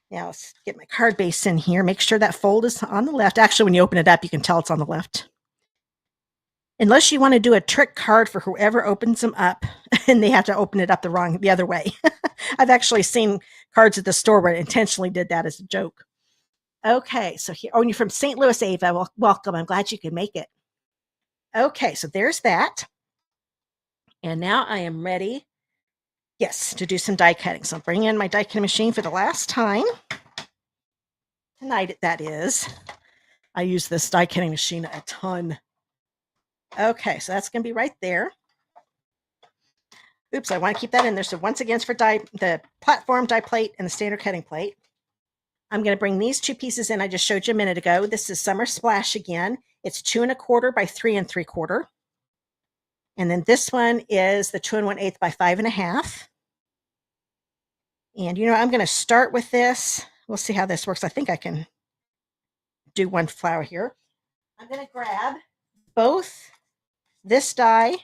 Now let's get my card base in here. Make sure that fold is on the left. Actually, when you open it up, you can tell it's on the left. Unless you want to do a trick card for whoever opens them up, and they have to open it up the other way. I've actually seen cards at the store where it intentionally did that as a joke. Okay, so here, oh, and you're from St. Louis, Ava. Well, welcome. I'm glad you could make it. Okay, so there's that. And now I am ready, yes, to do some die cutting. So I'll bring in my die cutting machine for the last time. Tonight, that is. I use this die cutting machine a ton. Okay, so that's going to be right there. Oops, I want to keep that in there. So once again, it's for the platform die plate and the standard cutting plate. I'm going to bring these 2 pieces in I just showed you a minute ago. This is Summer Splash again. It's 2 1/4 by 3 3/4. And then this one is the 2 1/8 by 5 1/2. And I'm going to start with this. We'll see how this works. I think I can do one flower here. I'm going to grab both this die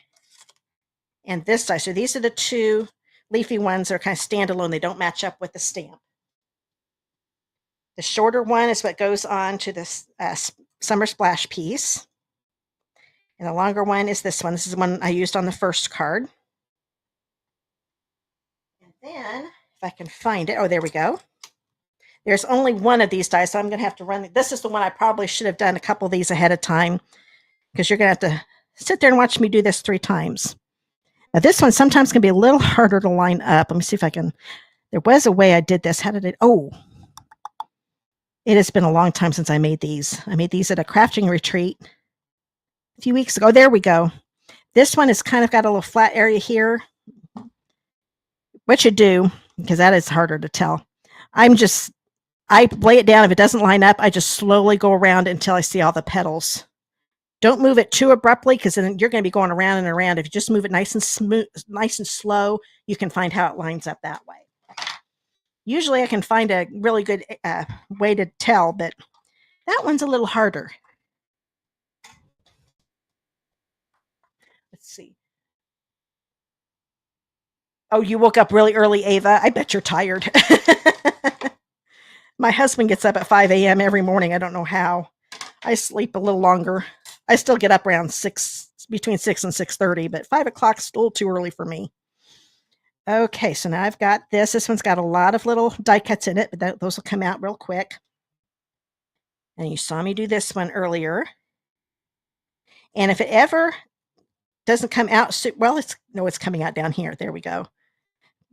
and this die. So these are the 2 leafy ones that are kind of standalone. They don't match up with the stamp. The shorter one is what goes on to this Summer Splash piece. And the longer one is this one. This is the one I used on the first card. And then, if I can find it, oh, there we go. There's only one of these dies, so I'm going to have to run. This is the one I probably should have done a couple of these ahead of time because you're going to have to sit there and watch me do this 3 times. Now, this one sometimes can be a little harder to line up. Let me see if I can. There was a way I did this. How did it? Oh, it has been a long time since I made these. I made these at a crafting retreat a few weeks ago. There we go. This one has kind of got a little flat area here. What you do, because that is harder to tell. I lay it down. If it doesn't line up, I just slowly go around until I see all the petals. Don't move it too abruptly because then you're going to be going around and around. If you just move it nice and smooth, nice and slow, you can find how it lines up that way. Usually I can find a really good way to tell, but that one's a little harder. Let's see. Oh, you woke up really early, Ava. I bet you're tired. My husband gets up at 5 a.m. every morning. I don't know how. I sleep a little longer. I still get up around 6 between 6 and 6:30, but 5 o'clock is a little too early for me. Okay, so now I've got this. This one's got a lot of little die cuts in it, but those will come out real quick. And you saw me do this one earlier. And if it ever doesn't come out, well, it's coming out down here. There we go.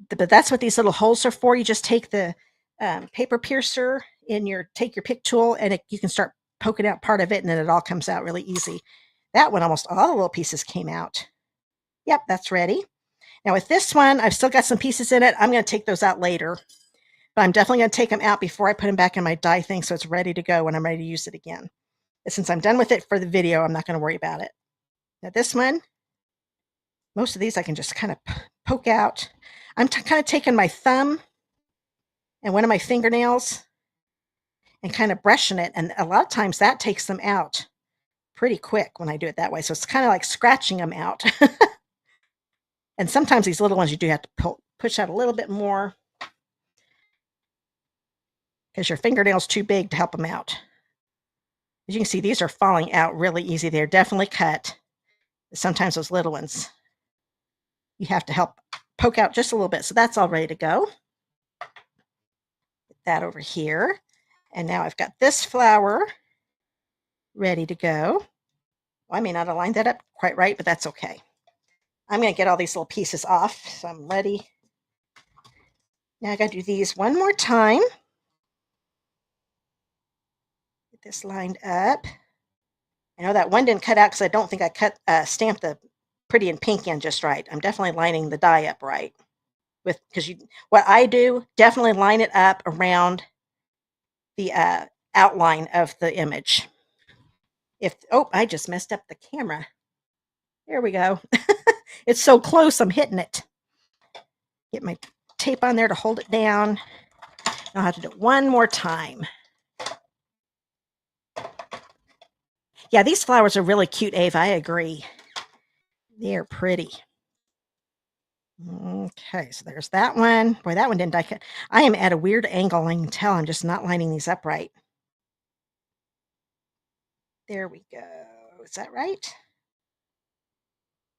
But that's what these little holes are for. You just take the paper piercer take your pick tool, and you can start poking out part of it, and then it all comes out really easy. That one, almost all the little pieces came out. Yep, that's ready. Now with this one, I've still got some pieces in it. I'm going to take those out later, but I'm definitely going to take them out before I put them back in my die thing so it's ready to go when I'm ready to use it again. But since I'm done with it for the video, I'm not going to worry about it. Now this one, most of these I can just kind of poke out. I'm kind of taking my thumb and one of my fingernails and kind of brushing it, and a lot of times that takes them out pretty quick when I do it that way. So it's kind of like scratching them out. And sometimes these little ones you do have to push out a little bit more because your fingernail's too big to help them out. As you can see, these are falling out really easy. They're definitely cut. Sometimes those little ones, you have to help poke out just a little bit. So that's all ready to go. Put that over here. And now I've got this flower ready to go. Well, I may not have lined that up quite right, but that's okay. I'm going to get all these little pieces off, so I'm ready. Now I got to do these one more time. Get this lined up. I know that one didn't cut out because I don't think I stamped the pretty and pink in just right. I'm definitely lining the die up right. Because what I do, definitely line it up around the outline of the image. I just messed up the camera. There we go. It's so close, I'm hitting it. Get my tape on there to hold it down. I'll have to do it one more time. Yeah, these flowers are really cute, Ava. I agree. They're pretty. Okay, so there's that one. Boy, that one didn't die cut. I am at a weird angle. I can tell I'm just not lining these up right. There we go. Is that right?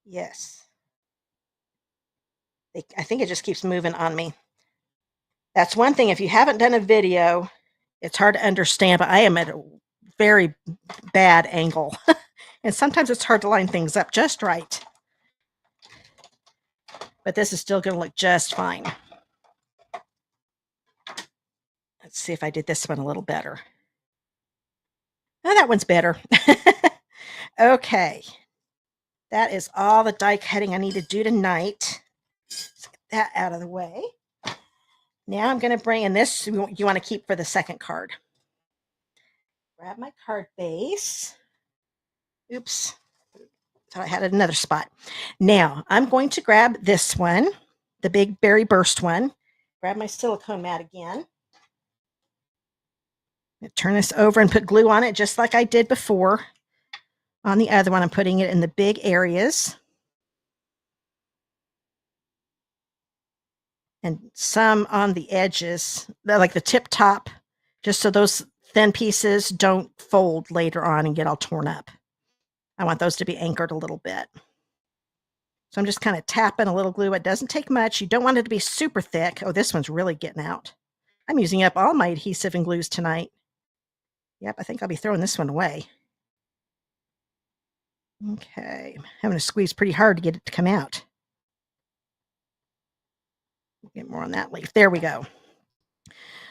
Yes. I think it just keeps moving on me. That's one thing. If you haven't done a video, it's hard to understand, but I am at a very bad angle. And sometimes it's hard to line things up just right. But this is still going to look just fine. Let's see if I did this one a little better. Oh, that one's better. Okay. That is all the die cutting I need to do tonight. Let's get that out of the way. Now I'm going to bring in this you want to keep for the second card. Grab my card base. Oops. Thought I had another spot. Now I'm going to grab this one, the big berry burst one. Grab my silicone mat again. Turn this over and put glue on it just like I did before. On the other one, I'm putting it in the big areas. And some on the edges, like the tip top, just so those thin pieces don't fold later on and get all torn up. I want those to be anchored a little bit. So I'm just kind of tapping a little glue. It doesn't take much. You don't want it to be super thick. Oh, this one's really getting out. I'm using up all my adhesive and glues tonight. Yep, I think I'll be throwing this one away. Okay, I'm having to squeeze pretty hard to get it to come out. Get more on that leaf. There we go.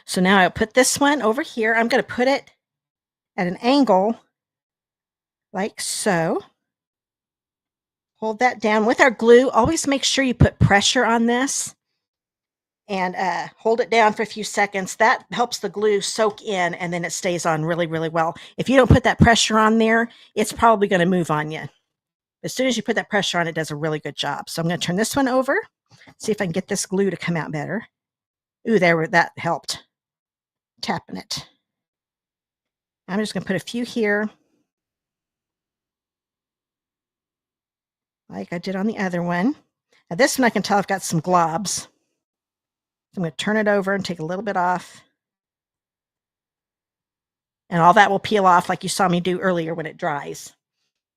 So now I'll put this one over here. I'm going to put it at an angle like so. Hold that down with our glue. Always make sure you put pressure on this and hold it down for a few seconds. That helps the glue soak in and then it stays on really, really well. If you don't put that pressure on there, it's probably going to move on you. As soon as you put that pressure on, it does a really good job. So I'm going to turn this one over, see if I can get this glue to come out better. Ooh, that helped. Tapping it. I'm just going to put a few here, like I did on the other one. Now this one I can tell I've got some globs. I'm going to turn it over and take a little bit off. And all that will peel off like you saw me do earlier when it dries.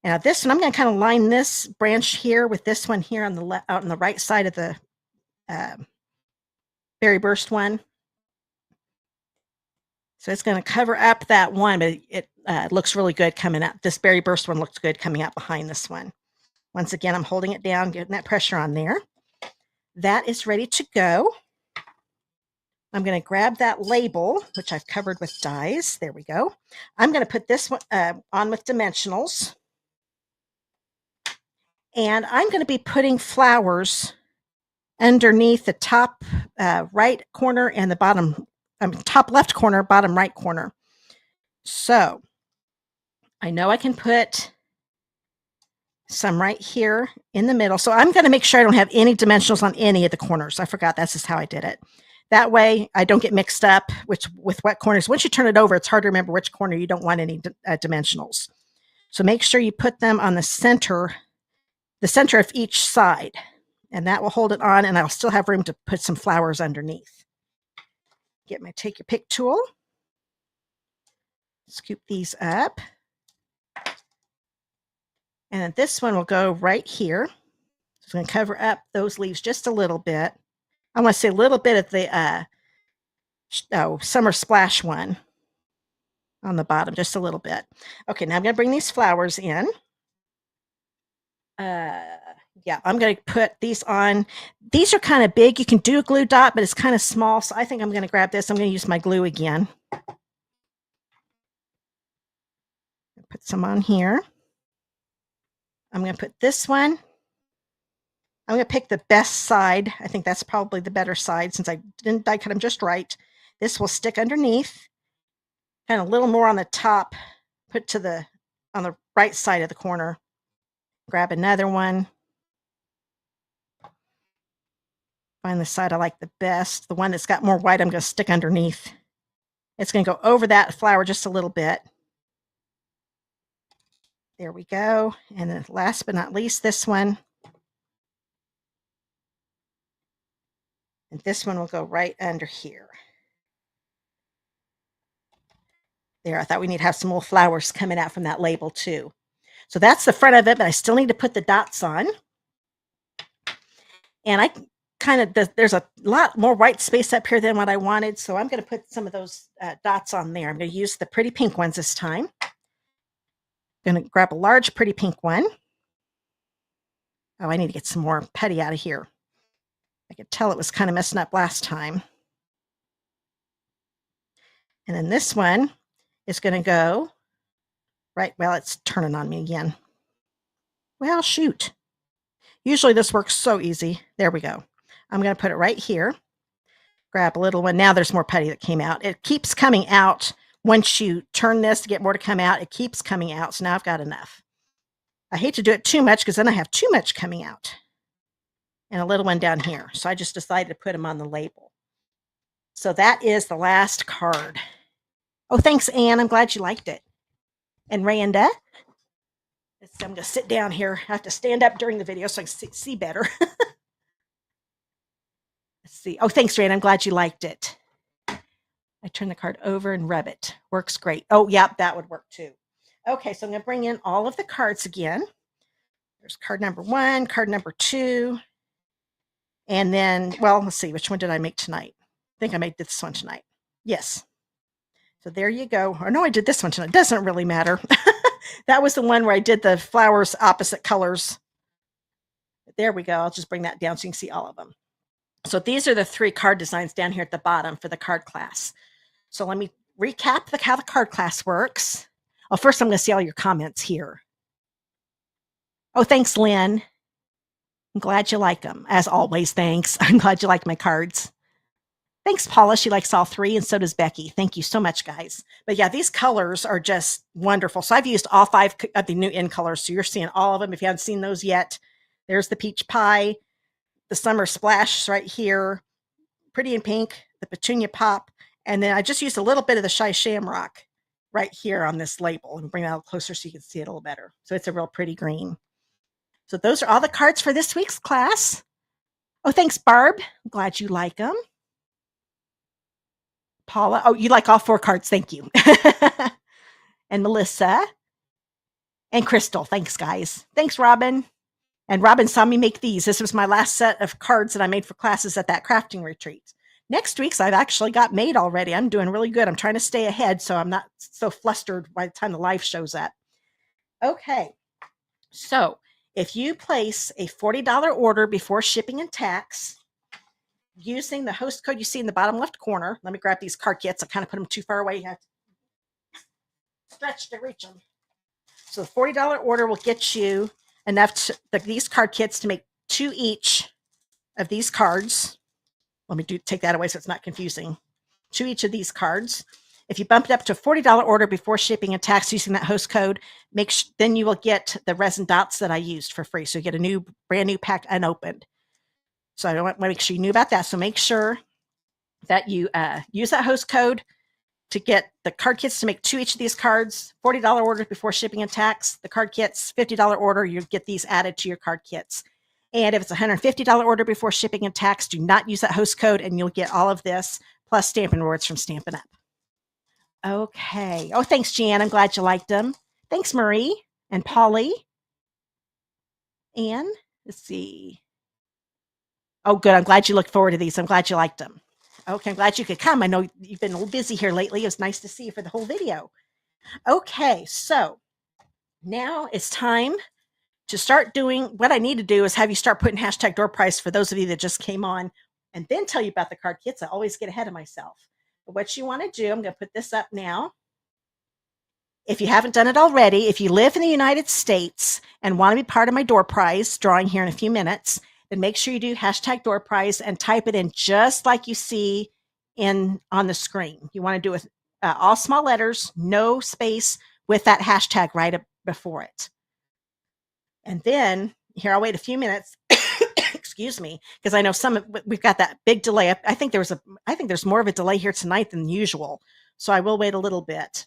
Now this one, I'm going to kind of line this branch here with this one here on the out on the right side of the berry burst one. So it's going to cover up that one, but it looks really good coming up. This berry burst one looks good coming out behind this one. Once again, I'm holding it down, getting that pressure on there. That is ready to go. I'm going to grab that label, which I've covered with dies. There we go. I'm going to put this one on with dimensionals. And I'm going to be putting flowers underneath the top right corner and the bottom, top left corner, bottom right corner. So I know I can put some right here in the middle. So I'm going to make sure I don't have any dimensionals on any of the corners. I forgot that's just how I did it. That way I don't get mixed up with what corners. Once you turn it over, it's hard to remember which corner you don't want any dimensionals. So make sure you put them on the center of each side, and that will hold it on, and I'll still have room to put some flowers underneath. Take your pick tool, scoop these up. And then this one will go right here. So I'm going to cover up those leaves just a little bit. I want to say a little bit of the Summer Splash one on the bottom, just a little bit. Okay, now I'm going to bring these flowers in. Yeah, I'm going to put these on. These are kind of big. You can do a glue dot, but it's kind of small. So I think I'm going to grab this. I'm going to use my glue again. Put some on here. I'm going to put this one. I'm going to pick the best side. I think that's probably the better side since I didn't die cut them just right. This will stick underneath. Kind of a little more on the top. Put on the right side of the corner. Grab another one. Find the side I like the best. The one that's got more white I'm going to stick underneath. It's going to go over that flower just a little bit. There we go. And then last but not least, this one. And this one will go right under here. There, I thought we need to have some more flowers coming out from that label too. So that's the front of it, but I still need to put the dots on. And there's a lot more white space up here than what I wanted, so I'm going to put some of those dots on there. I'm going to use the pretty pink ones this time. I'm going to grab a large pretty pink one. Oh, I need to get some more putty out of here. I could tell it was kind of messing up last time. And then this one is going to go right. Well, it's turning on me again. Well, shoot. Usually this works so easy. There we go. I'm going to put it right here. Grab a little one. Now there's more putty that came out. It keeps coming out. Once you turn this to get more to come out, it keeps coming out. So now I've got enough. I hate to do it too much because then I have too much coming out. And a little one down here. So I just decided to put them on the label. So that is the last card. Oh, thanks, Anne. I'm glad you liked it. And Randa. I'm going to sit down here. I have to stand up during the video so I can see better. Let's see. Oh, thanks, Randa. I'm glad you liked it. I turn the card over and rub it. Works great. Oh, yeah, that would work too. Okay, so I'm going to bring in all of the cards again. There's card number 1, card number 2. And then, well, let's see. Which one did I make tonight? I think I made this one tonight. Yes. So there you go. Or no, I did this one tonight. It doesn't really matter. That was the one where I did the flowers opposite colors. There we go. I'll just bring that down so you can see all of them. So these are the 3 card designs down here at the bottom for the card class. So let me recap how the card class works. Oh, first I'm going to see all your comments here. Oh, thanks, Lynn. I'm glad you like them. As always, thanks. I'm glad you like my cards. Thanks, Paula. She likes all 3, and so does Becky. Thank you so much, guys. But yeah, these colors are just wonderful. So I've used all 5 of the new In colors. So you're seeing all of them. If you haven't seen those yet, there's the Peach Pie, the Summer Splash right here, Pretty in Pink, the Petunia Pop, and then I just used a little bit of the Shy Shamrock right here on this label and bring that a little closer so you can see it a little better. So it's a real pretty green. So those are all the cards for this week's class. Oh, thanks, Barb. I'm glad you like them. Paula. Oh, you like all 4 cards. Thank you. And Melissa. And Crystal. Thanks, guys. Thanks, Robin. And Robin saw me make these. This was my last set of cards that I made for classes at that crafting retreat. Next week's I've actually got made already. I'm doing really good. I'm trying to stay ahead so I'm not so flustered by the time the live shows up. Okay. So if you place a $40 order before shipping and tax, using the host code you see in the bottom left corner, let me grab these card kits. I kind of put them too far away. You have to stretch to reach them. So the $40 order will get you enough these card kits to make 2 each of these cards. Let me take that away so it's not confusing. 2 each of these cards. If you bump it up to a $40 order before shipping and tax using that host code, then you will get the resin dots that I used for free. So you get a brand new pack unopened. So I want to make sure you knew about that. So make sure that you use that host code to get the card kits to make 2 each of these cards. $40 order before shipping and tax. The card kits, $50 order, you get these added to your card kits. And if it's a $150 order before shipping and tax, do not use that host code and you'll get all of this plus Stampin' Rewards from Stampin' Up. Okay. Oh, thanks, Jan. I'm glad you liked them. Thanks, Marie and Polly. And let's see. Oh, good. I'm glad you looked forward to these. I'm glad you liked them. Okay. I'm glad you could come. I know you've been a little busy here lately. It was nice to see you for the whole video. Okay. So now it's time to start doing what I need to do is have you start putting hashtag door prize for those of you that just came on and then tell you about the card kits. I always get ahead of myself. But what you want to do, I'm going to put this up now. If you haven't done it already, if you live in the United States and want to be part of my door prize drawing here in a few minutes, then make sure you do hashtag door prize and type it in just like you see on the screen. You want to do it with all small letters, no space, with that hashtag right up before it. And then here, I'll wait a few minutes. Excuse me, because I know we've got that big delay. I think there's more of a delay here tonight than usual. So I will wait a little bit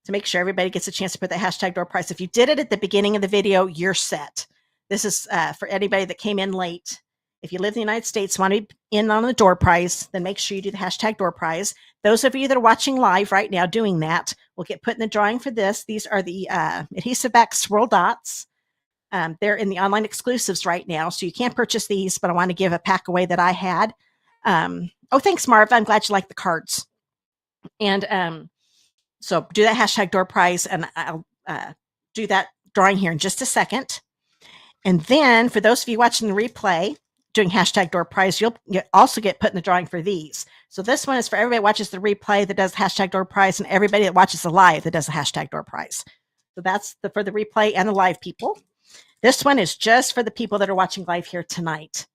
to make sure everybody gets a chance to put the hashtag door prize. If you did it at the beginning of the video, you're set. This is for anybody that came in late. If you live in the United States, want to be in on the door prize, then make sure you do the hashtag door prize. Those of you that are watching live right now doing that will get put in the drawing for this. These are the adhesive back swirl dots. They're in the online exclusives right now, so you can't purchase these, but I want to give a pack away that I had. Oh, thanks, Marv. I'm glad you like the cards. And so do that hashtag door prize, and I'll do that drawing here in just a second. And then for those of you watching the replay, doing hashtag door prize, you'll also get put in the drawing for these. So this one is for everybody that watches the replay that does hashtag door prize, and everybody that watches the live that does a hashtag door prize. So that's for the replay and the live people. This one is just for the people that are watching live here tonight.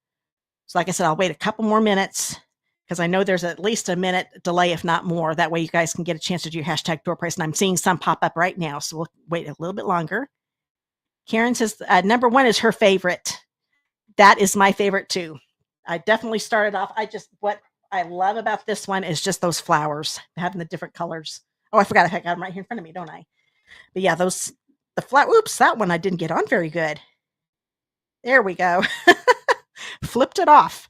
So like I said, I'll wait a couple more minutes because I know there's at least a minute delay, if not more. That way you guys can get a chance to do your hashtag door prize. And I'm seeing some pop up right now, so we'll wait a little bit longer. Karen says number 1 is her favorite. That is my favorite too. I definitely started off. What I love about this one is just those flowers, having the different colors. Oh, I forgot I got them right here in front of me, don't I? But yeah, oops, that one I didn't get on very good. There we go. Flipped it off.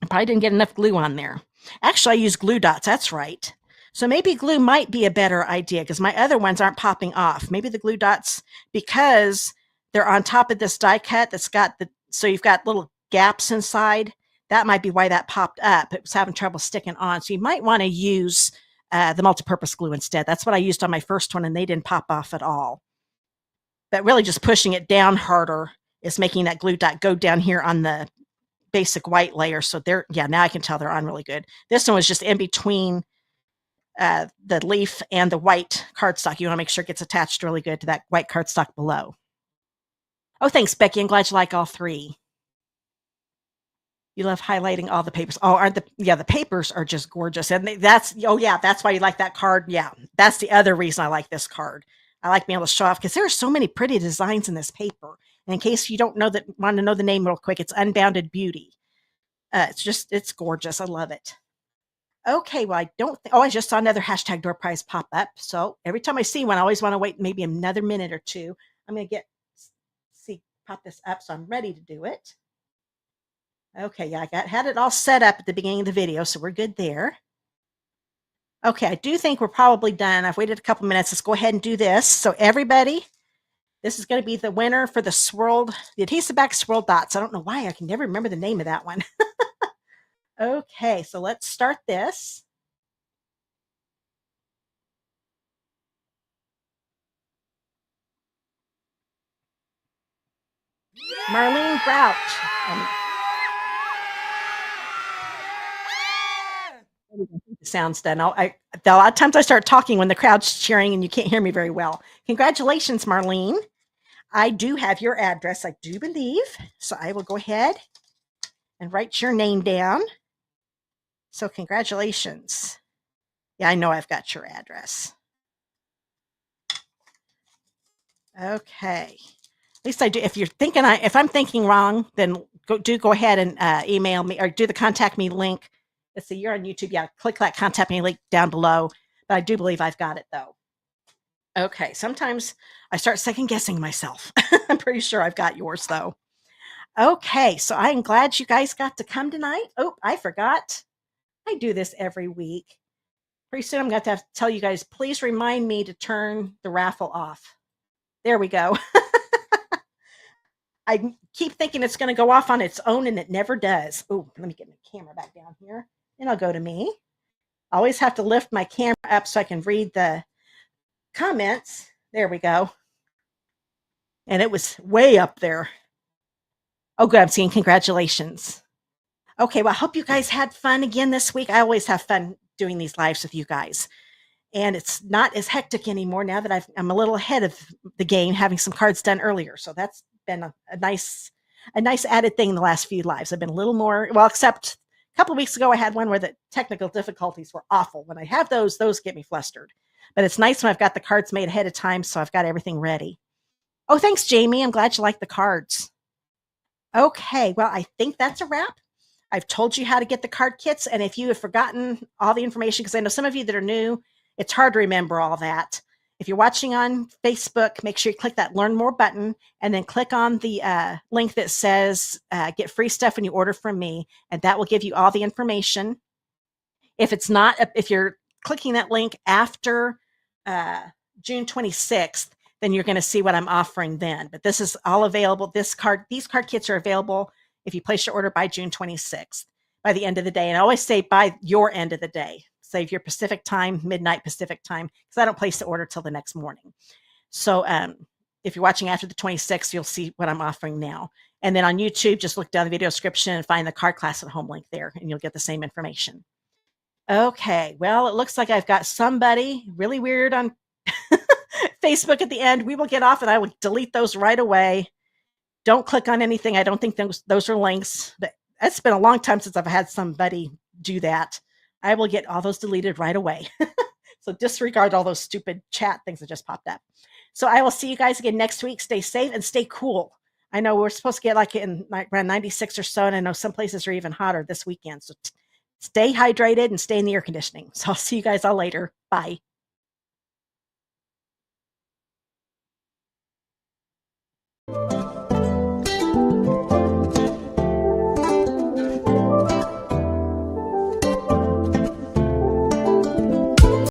I probably didn't get enough glue on there. Actually, I used glue dots. That's right. So maybe glue might be a better idea because my other ones aren't popping off. Maybe the glue dots, because they're on top of this die cut that's got so you've got little gaps inside. That might be why that popped up. It was having trouble sticking on. So you might want to use the multipurpose glue instead. That's what I used on my first one, and they didn't pop off at all. But really just pushing it down harder is making that glue dot go down here on the basic white layer. So now I can tell they're on really good. This one was just in between the leaf and the white cardstock. You want to make sure it gets attached really good to that white cardstock below. Oh, thanks, Becky. I'm glad you like all 3. You love highlighting all the papers. Oh, the papers are just gorgeous. And that's why you like that card. Yeah, that's the other reason I like this card. I like being able to show off because there are so many pretty designs in this paper. And in case you don't want to know the name real quick, it's Unbounded Beauty. It's gorgeous. I love it. Okay, well, I just saw another hashtag door prize pop up. So every time I see one, I always want to wait maybe another minute or two. I'm going to pop this up so I'm ready to do it. Okay, yeah, I had it all set up at the beginning of the video, so we're good there. Okay, I do think we're probably done. I've waited a couple minutes. Let's go ahead and do this. So everybody, This is going to be the winner for the adhesive back swirled dots. I don't know why I can never remember the name of that one. Okay, so let's start this. Marlene Grouch. The sound's done. A lot of times I start talking when the crowd's cheering and you can't hear me very well. Congratulations, Marlene. I do have your address, I do believe. So I will go ahead and write your name down. So congratulations. Yeah, I know I've got your address. Okay. At least I do. If you're thinking if I'm thinking wrong, then go ahead and email me or do the contact me link. Let's see, you're on YouTube. Yeah, click that contact me link down below. But I do believe I've got it though. Okay, sometimes I start second guessing myself. I'm pretty sure I've got yours though. Okay, so I'm glad you guys got to come tonight. Oh, I forgot. I do this every week. Pretty soon I'm going to have to tell you guys, please remind me to turn the raffle off. There we go. I keep thinking it's going to go off on its own and it never does. Oh, let me get my camera back down here. Then I'll go to me. I always have to lift my camera up so I can read the comments. There we go. And it was way up there. Oh, good. I'm seeing congratulations. Okay, well, I hope you guys had fun again this week. I always have fun doing these lives with you guys. And it's not as hectic anymore now that I'm a little ahead of the game, having some cards done earlier. So that's been a nice added thing in the last few lives. I've been a little more, well, except a couple of weeks ago, I had one where the technical difficulties were awful. When I have those get me flustered. But it's nice when I've got the cards made ahead of time, so I've got everything ready. Oh, thanks, Jamie. I'm glad you like the cards. Okay, well, I think that's a wrap. I've told you how to get the card kits, and if you have forgotten all the information, because I know some of you that are new, it's hard to remember all that. If you're watching on Facebook, make sure you click that Learn More button, and then click on the link that says Get Free Stuff When You Order From Me, and that will give you all the information. If you're clicking that link after June 26th, then you're going to see what I'm offering then. But this is all available. These card kits are available if you place your order by June 26th, by the end of the day. And I always say by your end of the day. Save your Pacific time, midnight Pacific time, because I don't place the order till the next morning. So if you're watching after the 26th, you'll see what I'm offering now. And then on YouTube, just look down the video description and find the card class at home link there, and you'll get the same information. Okay, well, it looks like I've got somebody really weird on Facebook at the end. We will get off and I will delete those right away. Don't click on anything. I don't think those are links. But it's been a long time since I've had somebody do that. I will get all those deleted right away. So disregard all those stupid chat things that just popped up. So I will see you guys again next week. Stay safe and stay cool. I know we're supposed to get like around 96 or so, and I know some places are even hotter this weekend. So stay hydrated and stay in the air conditioning. So I'll see you guys all later. Bye.